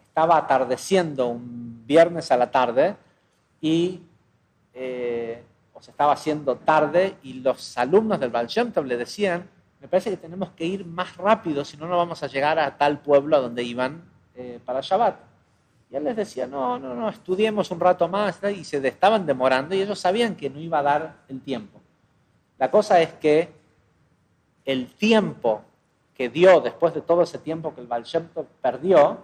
estaba atardeciendo un viernes a la tarde y o se estaba haciendo tarde y los alumnos del Baal Shem Tov le decían, me parece que tenemos que ir más rápido, si no, no vamos a llegar a tal pueblo a donde iban para Shabbat. Y él les decía, no, estudiemos un rato más, y se estaban demorando y ellos sabían que no iba a dar el tiempo. La cosa es que el tiempo que dio después de todo ese tiempo que el Baal Shem Tov perdió,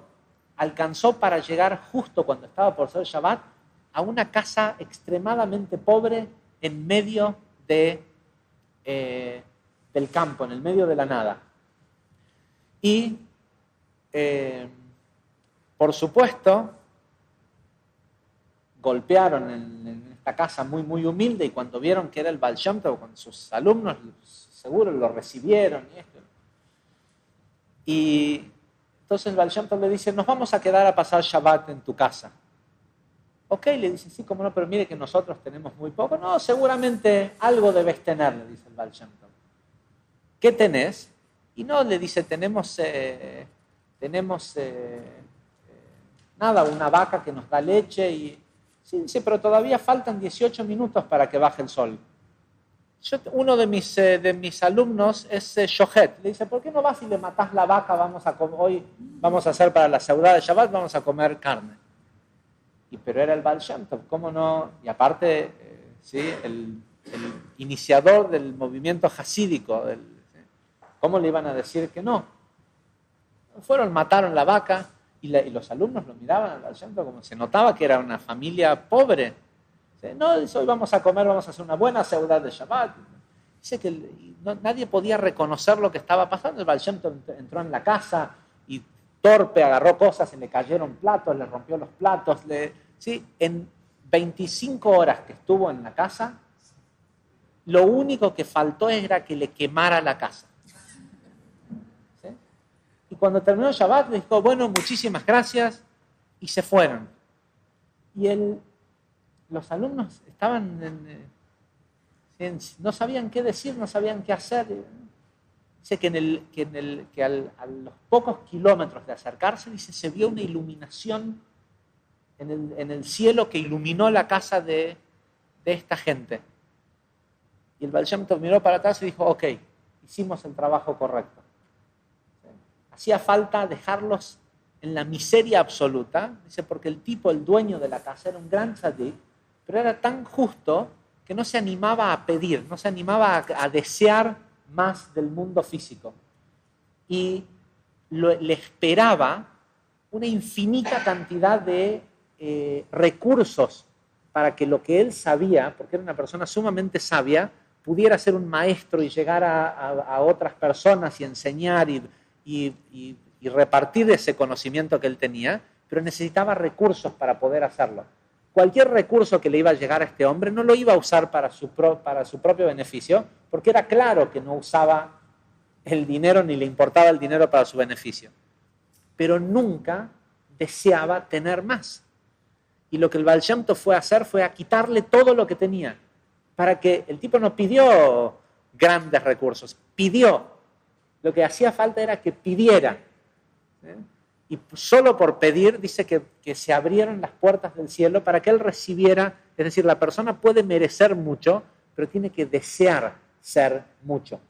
alcanzó para llegar justo cuando estaba por ser Shabbat a una casa extremadamente pobre en medio del campo, en el medio de la nada. Y, por supuesto, golpearon en esta casa muy, muy humilde y cuando vieron que era el Baal Shem Tov con sus alumnos, seguro lo recibieron y esto. Y entonces el Baal Shem Tov le dice, nos vamos a quedar a pasar Shabbat en tu casa. Ok, le dice, sí, cómo no, pero mire que nosotros tenemos muy poco. No, seguramente algo debes tener, le dice el Baal Shem Tov. ¿Qué tenés? Y no, le dice, tenemos nada, una vaca que nos da leche. Y sí, dice, pero todavía faltan 18 minutos para que baje el sol. Uno de mis alumnos es Shohet. Le dice, ¿por qué no vas y le matás la vaca? Hoy vamos a hacer para la seudá de Shabbat, vamos a comer carne. Pero era el Baal Shem Tov, ¿cómo no? Y aparte, ¿sí? el iniciador del movimiento hasídico, ¿sí? ¿Cómo le iban a decir que no? Mataron la vaca y los alumnos lo miraban al Baal Shem Tov como se notaba que era una familia pobre. ¿Sí? No, dice, hoy vamos a comer, vamos a hacer una buena seudá de Shabbat. Dice que nadie podía reconocer lo que estaba pasando. El Baal Shem Tov entró en la casa y torpe, agarró cosas, se le cayeron platos, le rompió los platos. ¿Sí? En 25 horas que estuvo en la casa, lo único que faltó era que le quemara la casa. ¿Sí? Y cuando terminó el Shabbat, le dijo, bueno, muchísimas gracias, y se fueron. Y los alumnos estaban no sabían qué decir, no sabían qué hacer. Dice que a los pocos kilómetros de acercarse, dice, se vio una iluminación en el cielo que iluminó la casa de esta gente. Y el Baal Shem Tov miró para atrás y dijo, ok, hicimos el trabajo correcto. Hacía falta dejarlos en la miseria absoluta, dice, porque el dueño de la casa, era un gran tzadik, pero era tan justo que no se animaba a pedir, no se animaba a desear más del mundo físico. Y le esperaba una infinita cantidad de recursos para que lo que él sabía, porque era una persona sumamente sabia, pudiera ser un maestro y llegar a otras personas y enseñar y repartir ese conocimiento que él tenía, pero necesitaba recursos para poder hacerlo. Cualquier recurso que le iba a llegar a este hombre no lo iba a usar para su propio beneficio, porque era claro que no usaba el dinero ni le importaba el dinero para su beneficio. Pero nunca deseaba tener más. Y lo que el Baal Shem Tov fue a hacer fue a quitarle todo lo que tenía, para que el tipo no pidió grandes recursos, pidió. Lo que hacía falta era que pidiera. Y solo por pedir dice que se abrieron las puertas del cielo para que él recibiera, es decir, la persona puede merecer mucho, pero tiene que desear ser mucho.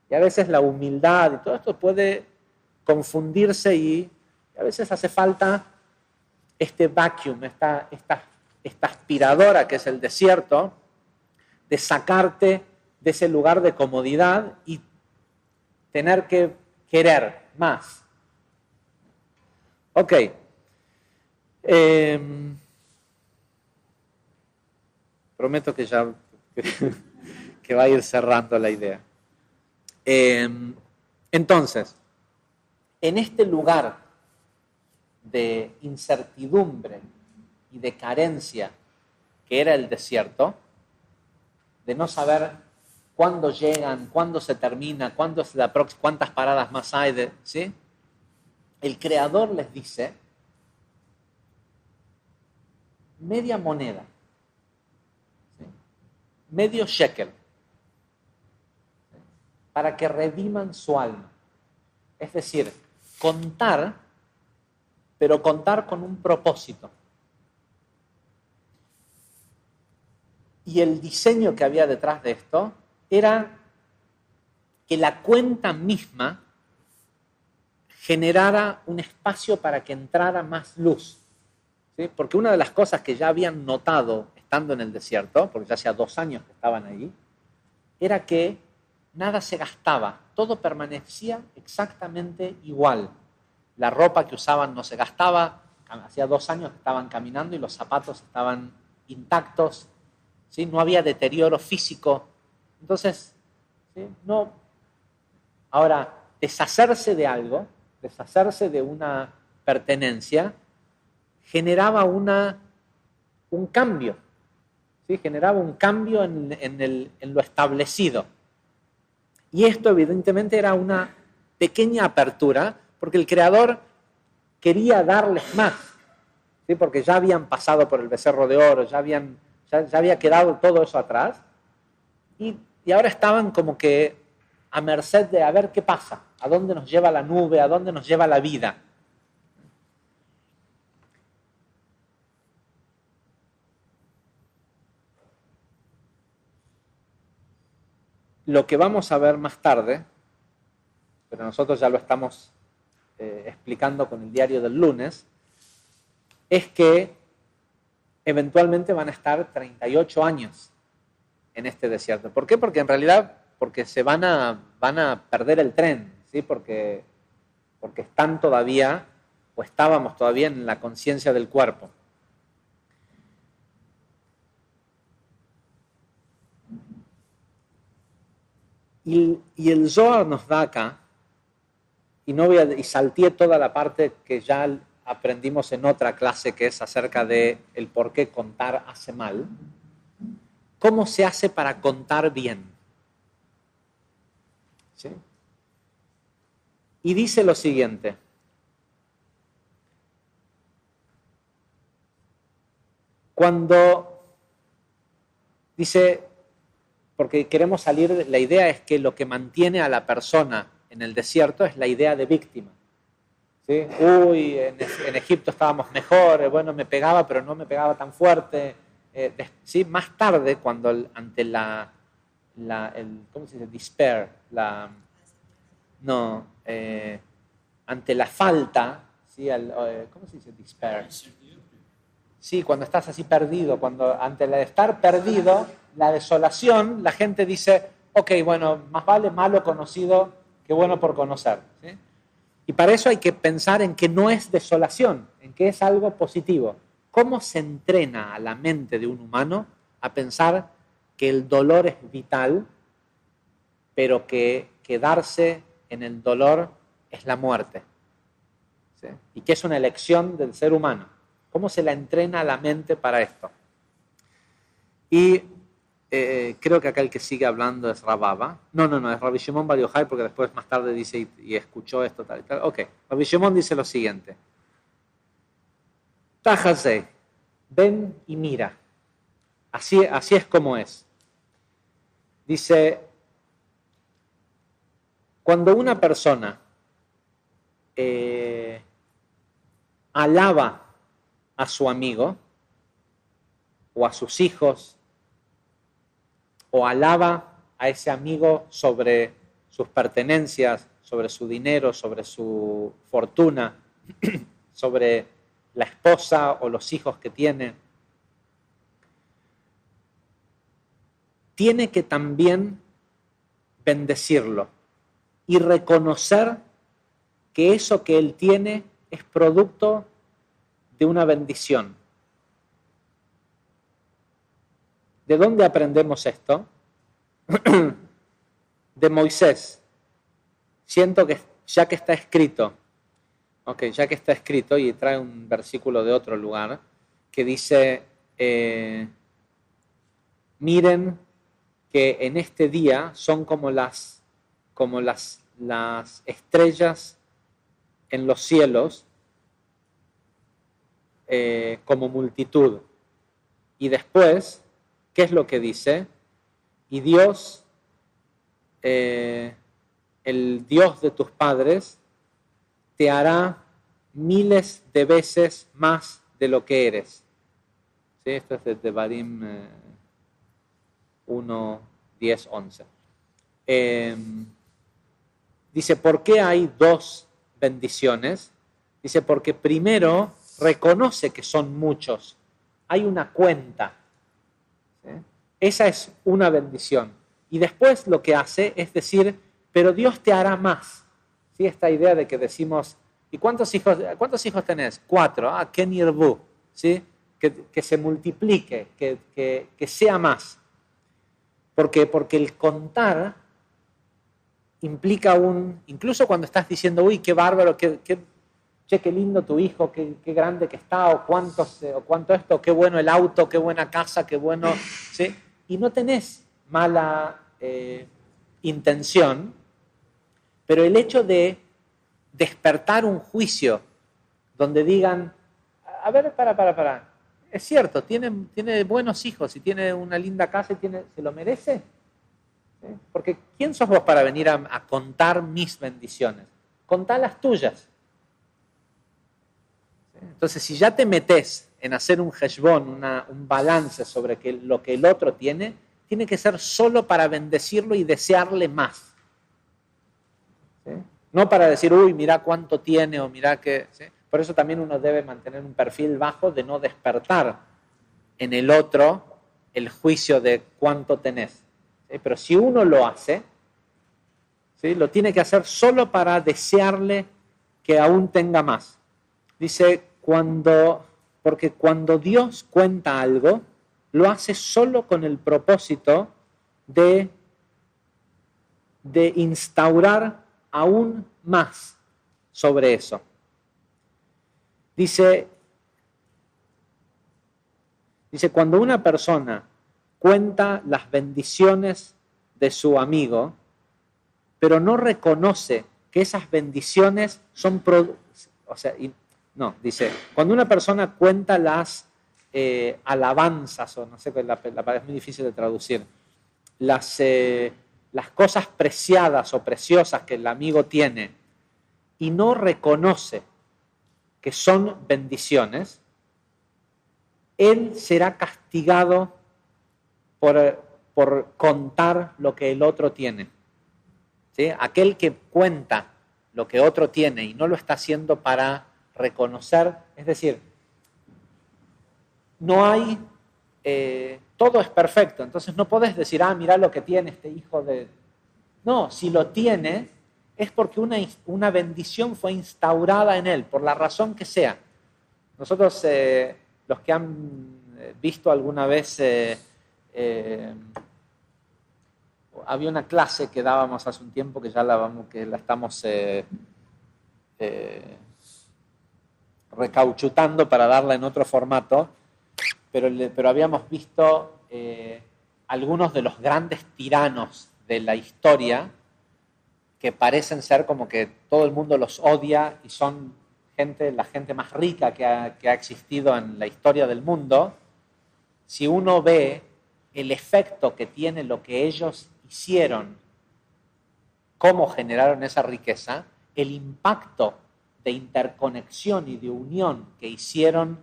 Y a veces la humildad y todo esto puede confundirse y a veces hace falta este vacuum, esta aspiradora que es el desierto, de sacarte de ese lugar de comodidad y tener que querer más. Ok. Prometo que ya que va a ir cerrando la idea. Entonces, en este lugar de incertidumbre y de carencia que era el desierto, de no saber cuándo llegan, cuándo se termina, cuándo es cuántas paradas más hay, ¿sí? El Creador les dice media moneda, ¿sí? Medio shekel, ¿sí? Para que rediman su alma. Es decir, contar, pero contar con un propósito. Y el diseño que había detrás de esto era que la cuenta misma generara un espacio para que entrara más luz. ¿Sí? Porque una de las cosas que ya habían notado estando en el desierto, porque ya hacía 2 años que estaban ahí, era que nada se gastaba, todo permanecía exactamente igual. La ropa que usaban no se gastaba, hacía 2 años que estaban caminando y los zapatos estaban intactos, ¿sí? No había deterioro físico. Entonces, ¿sí? No. Ahora, deshacerse de algo, deshacerse de una pertenencia, generaba un cambio, ¿sí? Generaba un cambio en lo establecido. Y esto evidentemente era una pequeña apertura, porque el Creador quería darles más, ¿sí? Porque ya habían pasado por el becerro de oro, ya había quedado todo eso atrás, y ahora estaban como que a merced de a ver qué pasa, a dónde nos lleva la nube, a dónde nos lleva la vida. Lo que vamos a ver más tarde, pero nosotros ya lo estamos explicando con el diario del lunes, es que eventualmente van a estar 38 años en este desierto. ¿Por qué? Porque en realidad, porque se van a perder el tren, ¿sí? Porque están todavía, o estábamos todavía en la conciencia del cuerpo. Y el Zohar nos da acá, y salteé toda la parte que ya aprendimos en otra clase, que es acerca de el por qué contar hace mal. ¿Cómo se hace para contar bien? ¿Sí? Y dice lo siguiente. Cuando dice, porque queremos salir, la idea es que lo que mantiene a la persona en el desierto es la idea de víctima. ¿Sí? Uy, en Egipto estábamos mejor, bueno, me pegaba, pero no me pegaba tan fuerte. ¿Sí? Más tarde, cuando ante ¿cómo se dice? Despair, ante la falta, ¿sí? ¿Cómo se dice despair? Sí, cuando estás así perdido, cuando ante el estar perdido, la desolación, la gente dice, ok, bueno, más vale malo conocido que bueno por conocer. ¿Sí? Y para eso hay que pensar en que no es desolación, en que es algo positivo. ¿Cómo se entrena a la mente de un humano a pensar que el dolor es vital, pero que quedarse en el dolor es la muerte? ¿Sí? Y que es una elección del ser humano. ¿Cómo se la entrena a la mente para esto? Y creo que acá el que sigue hablando es Rababa. No, es Rabbi Shimon Bar Yochai, porque después más tarde dice y escuchó esto, tal y tal. Ok, Rabbi Shimon dice lo siguiente. Tajase, ven y mira. Así es como es. Dice, cuando una persona alaba a su amigo o a sus hijos o alaba a ese amigo sobre sus pertenencias, sobre su dinero, sobre su fortuna, sobre la esposa o los hijos que tiene, tiene que también bendecirlo y reconocer que eso que él tiene es producto de una bendición. ¿De dónde aprendemos esto? De Moisés. Siento que ya que está escrito, ya que está escrito, y trae un versículo de otro lugar, que dice, miren que en este día son como las estrellas en los cielos, como multitud. Y después, ¿qué es lo que dice? Y Dios, el Dios de tus padres, te hará miles de veces más de lo que eres. ¿Sí? Esto es de Devarim 1, 10, 11. Dice, ¿por qué hay dos bendiciones? Dice, porque primero reconoce que son muchos. Hay una cuenta. ¿Sí? Esa es una bendición. Y después lo que hace es decir, pero Dios te hará más. ¿Sí? Esta idea de que decimos, ¿y cuántos hijos tenés? 4. Ah, Ken Yirbu. ¿Sí? Que se multiplique, que sea más. ¿Por qué? Porque el contar implica incluso cuando estás diciendo, uy, qué bárbaro, qué lindo tu hijo, qué grande que está, o cuánto esto, qué bueno el auto, qué buena casa, qué bueno, ¿sí? Y no tenés mala intención, pero el hecho de despertar un juicio donde digan, a ver, para, es cierto, tiene buenos hijos y tiene una linda casa y ¿se lo merece? ¿Sí? Porque ¿quién sos vos para venir a contar mis bendiciones? Contá las tuyas. ¿Sí? Entonces, si ya te metés en hacer un heshbon, un balance sobre lo que el otro tiene que ser solo para bendecirlo y desearle más. ¿Sí? No para decir, uy, mirá cuánto tiene o mirá que... ¿sí? Por eso también uno debe mantener un perfil bajo de no despertar en el otro el juicio de cuánto tenés. ¿Sí? Pero si uno lo hace, ¿sí? Lo tiene que hacer solo para desearle que aún tenga más. Dice, porque cuando Dios cuenta algo, lo hace solo con el propósito de instaurar aún más sobre eso. Dice, cuando una persona cuenta las bendiciones de su amigo, pero no reconoce que esas bendiciones son... dice, cuando una persona cuenta las alabanzas, o no sé, la palabra es muy difícil de traducir, las cosas preciadas o preciosas que el amigo tiene y no reconoce que son bendiciones, él será castigado por contar lo que el otro tiene. ¿Sí? Aquel que cuenta lo que otro tiene y no lo está haciendo para reconocer, es decir, no hay, todo es perfecto. Entonces no podés decir, mirá lo que tiene este hijo de... No, si lo tiene es porque una bendición fue instaurada en él, por la razón que sea. Nosotros, los que han visto alguna vez, había una clase que dábamos hace un tiempo que ya que la estamos recauchutando para darla en otro formato, pero habíamos visto algunos de los grandes tiranos de la historia que parecen ser como que todo el mundo los odia y son la gente más rica que ha existido en la historia del mundo. Si uno ve el efecto que tiene lo que ellos hicieron, cómo generaron esa riqueza, el impacto de interconexión y de unión que hicieron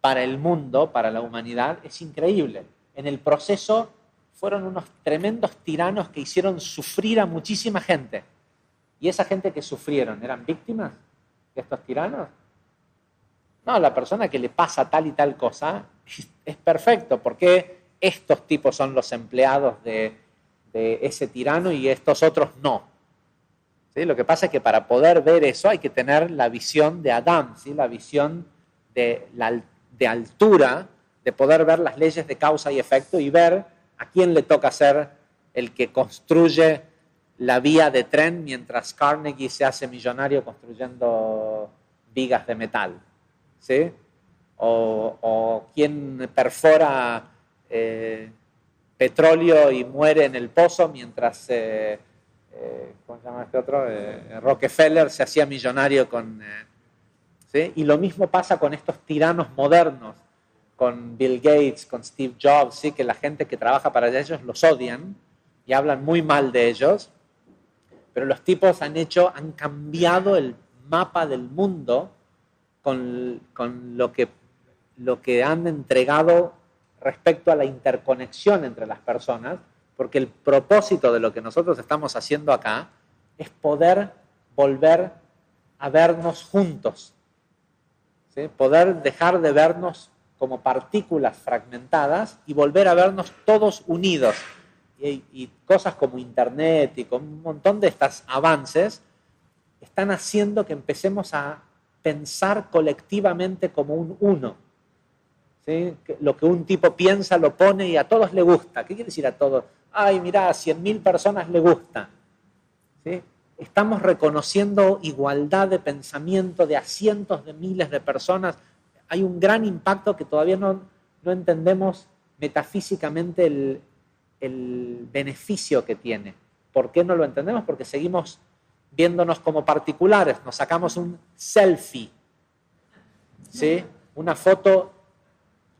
para el mundo, para la humanidad, es increíble. En el proceso fueron unos tremendos tiranos que hicieron sufrir a muchísima gente. ¿Y esa gente que sufrieron eran víctimas de estos tiranos? No, la persona que le pasa tal y tal cosa es perfecto. ¿Por qué estos tipos son los empleados de ese tirano y estos otros no? ¿Sí? Lo que pasa es que para poder ver eso hay que tener la visión de Adán, ¿sí? La visión de altura, de poder ver las leyes de causa y efecto y ver a quién le toca ser el que construye la vía de tren mientras Carnegie se hace millonario construyendo vigas de metal, ¿sí? O quién perfora petróleo y muere en el pozo mientras ¿cómo se llama este otro? Rockefeller se hacía millonario con... ¿sí? Y lo mismo pasa con estos tiranos modernos, con Bill Gates, con Steve Jobs, ¿sí? Que la gente que trabaja para ellos los odian y hablan muy mal de ellos, pero los tipos han cambiado el mapa del mundo con lo que han entregado respecto a la interconexión entre las personas, porque el propósito de lo que nosotros estamos haciendo acá es poder volver a vernos juntos, ¿sí? Poder dejar de vernos como partículas fragmentadas y volver a vernos todos unidos. Y cosas como Internet y con un montón de estos avances están haciendo que empecemos a pensar colectivamente como un uno. ¿Sí? Lo que un tipo piensa lo pone y a todos le gusta. ¿Qué quiere decir a todos? Ay, mirá, a 100.000 personas le gusta. ¿Sí? Estamos reconociendo igualdad de pensamiento de a cientos de miles de personas. Hay un gran impacto que todavía no entendemos metafísicamente el beneficio que tiene. ¿Por qué no lo entendemos? Porque seguimos viéndonos como particulares. Nos sacamos un selfie, ¿sí? Una foto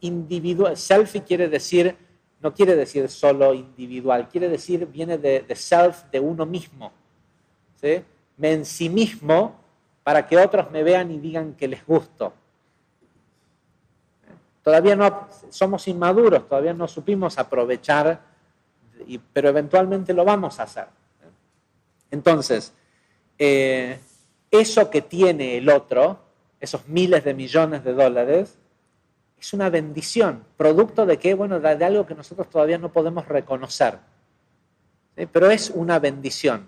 individual. Selfie quiere decir, no quiere decir solo individual, quiere decir, viene de self, de uno mismo, ¿sí? Me ensimismo para que otros me vean y digan que les gusto. Todavía no, somos inmaduros, todavía no supimos aprovechar, pero eventualmente lo vamos a hacer. Entonces, eso que tiene el otro, esos miles de millones de dólares, es una bendición, producto de qué, bueno, de algo que nosotros todavía no podemos reconocer, ¿sí? Pero es una bendición.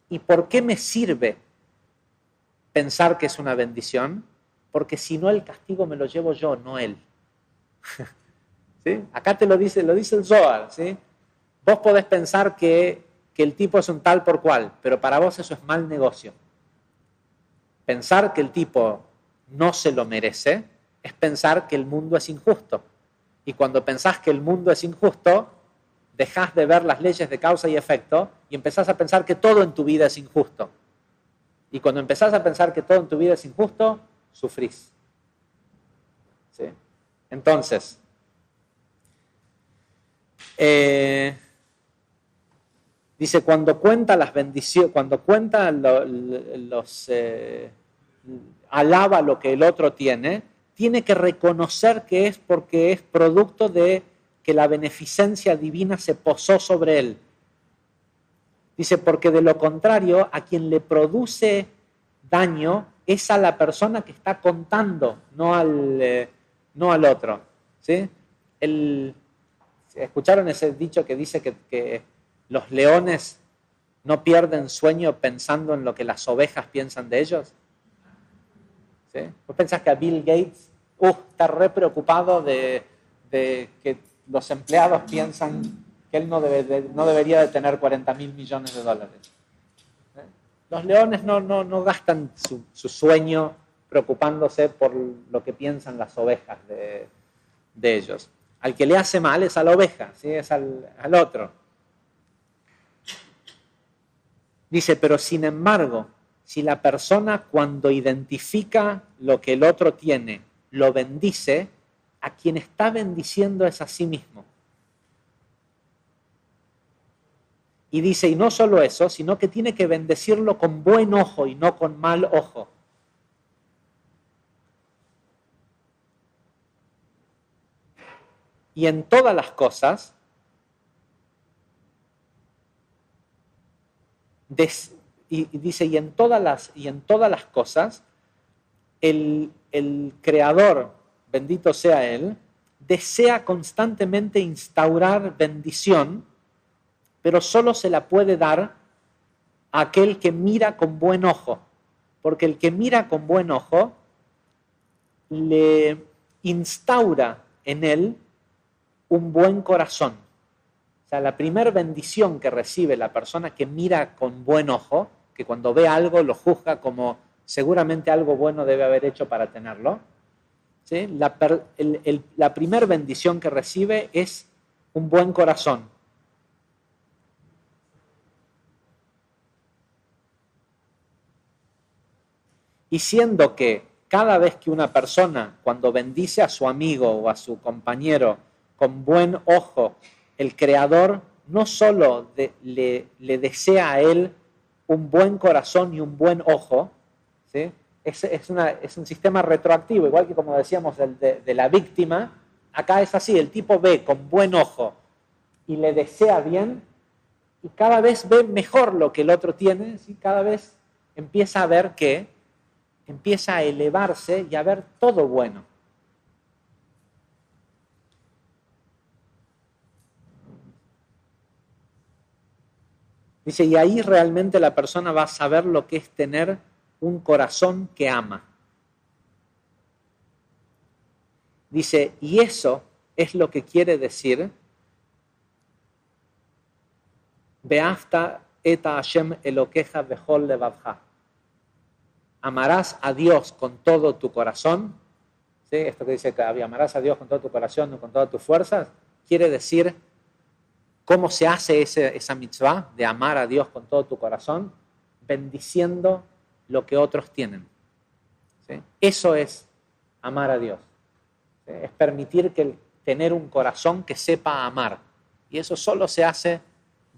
¿Y por qué me sirve pensar que es una bendición? Porque si no, el castigo me lo llevo yo, no él. ¿Sí? Acá te lo dice el Zohar, ¿sí? Vos podés pensar que el tipo es un tal por cual, pero para vos eso es mal negocio. Pensar que el tipo no se lo merece es pensar que el mundo es injusto. Y cuando pensás que el mundo es injusto, dejás de ver las leyes de causa y efecto y empezás a pensar que todo en tu vida es injusto. Y cuando empezás a pensar que todo en tu vida es injusto, sufrís. ¿Sí? Entonces, dice, cuando cuenta las bendiciones, cuando cuenta alaba lo que el otro tiene que reconocer que es porque es producto de que la beneficencia divina se posó sobre él. Dice, porque de lo contrario, a quien le produce daño es a la persona que está contando, no al no al otro. ¿Sí? ¿Escucharon ese dicho que dice que los leones no pierden sueño pensando en lo que las ovejas piensan de ellos? ¿Sí? ¿Vos pensás que a Bill Gates está re preocupado de que los empleados piensan que él no debería de tener 40.000 millones de dólares? ¿Sí? Los leones no gastan su sueño preocupándose por lo que piensan las ovejas de ellos. Al que le hace mal es a la oveja, ¿sí? Es al otro. Dice, pero sin embargo, si la persona cuando identifica lo que el otro tiene, lo bendice, a quien está bendiciendo es a sí mismo. Y dice, y no solo eso, sino que tiene que bendecirlo con buen ojo y no con mal ojo. Y en todas las cosas, dice, y en todas las cosas, el Creador, bendito sea Él, desea constantemente instaurar bendición, pero solo se la puede dar a aquel que mira con buen ojo, porque el que mira con buen ojo le instaura en él un buen corazón. O sea, la primera bendición que recibe la persona que mira con buen ojo, que cuando ve algo lo juzga como seguramente algo bueno debe haber hecho para tenerlo, ¿sí? La primera bendición que recibe es un buen corazón. Y siendo que cada vez que una persona, cuando bendice a su amigo o a su compañero con buen ojo, el Creador no solo le desea a él un buen corazón y un buen ojo, ¿sí? Es un sistema retroactivo, igual que como decíamos de la víctima, acá es así, el tipo ve con buen ojo y le desea bien, y cada vez ve mejor lo que el otro tiene, ¿sí? Cada vez empieza a ver que empieza a elevarse y a ver todo bueno. Dice, y ahí realmente la persona va a saber lo que es tener un corazón que ama. Dice, y eso es lo que quiere decir Beafta eta Hashem Elokeja bechol levavcha. Amarás a Dios con todo tu corazón. ¿Sí? Esto que dice que amarás a Dios con todo tu corazón y con todas tus fuerzas, quiere decir cómo se hace esa mitzvah de amar a Dios con todo tu corazón, bendiciendo lo que otros tienen. ¿Sí? Eso es amar a Dios. ¿Sí? Es permitir tener un corazón que sepa amar. Y eso solo se hace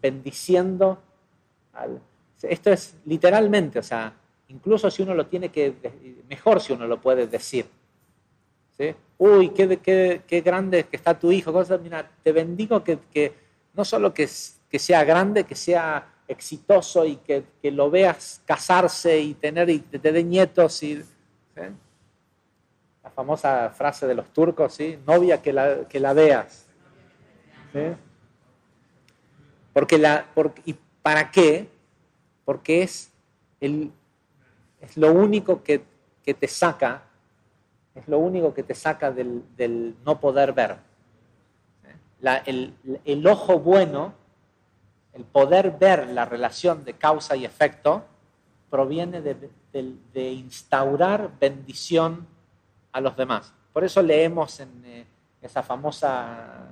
bendiciendo esto es literalmente, o sea, incluso si uno lo tiene mejor si uno lo puede decir. ¿Sí? Uy, qué grande que está tu hijo. Mira, te bendigo que no solo que sea grande, que sea exitoso y que lo veas casarse y te dé nietos. ¿Sí? La famosa frase de los turcos, ¿sí? Novia que la veas. ¿Sí? ¿Y para qué? Porque es lo único que te saca. Es lo único que te saca del no poder ver. El ojo bueno, el poder ver la relación de causa y efecto, proviene de instaurar bendición a los demás. Por eso leemos en esa famosa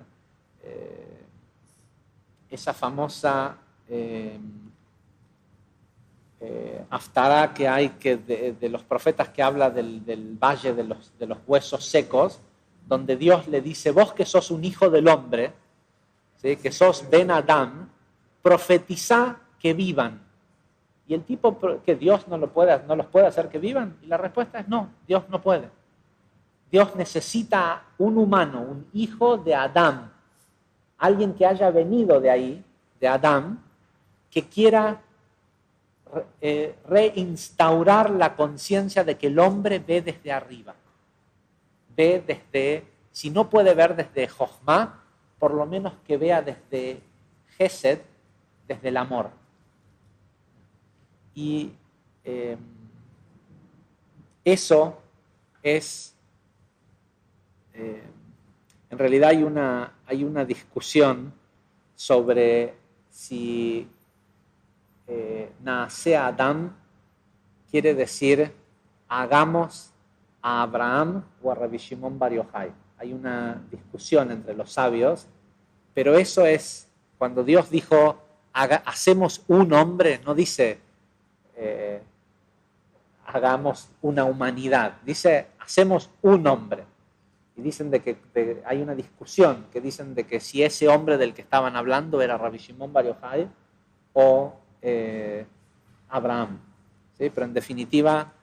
Haftará que hay de los profetas que habla del valle de los huesos secos, donde Dios le dice, vos que sos un hijo del hombre, ¿sí? Que sos Ben Adam, profetizá que vivan. Y el tipo, que Dios no los puede hacer que vivan, y la respuesta es no, Dios no puede. Dios necesita un humano, un hijo de Adán, alguien que haya venido de ahí, de Adán, que quiera reinstaurar la conciencia de que el hombre ve desde arriba. ve desde, si no puede ver desde Jochma, por lo menos que vea desde Gesed, desde el amor. Y eso es, en realidad hay una discusión sobre si Naaseh Adam quiere decir hagamos a Abraham o a Rabbi Shimon Bar Yochai. Hay una discusión entre los sabios, pero eso es, cuando Dios dijo hacemos un hombre, no dice hagamos una humanidad, dice hacemos un hombre. Y dicen hay una discusión que dicen de que si ese hombre del que estaban hablando era Rabbi Shimon Bar Yochai o Abraham. ¿Sí? Pero en definitiva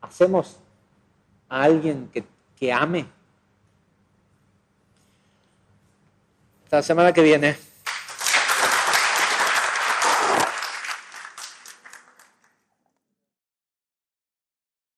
hacemos a alguien que ame. Hasta la semana que viene.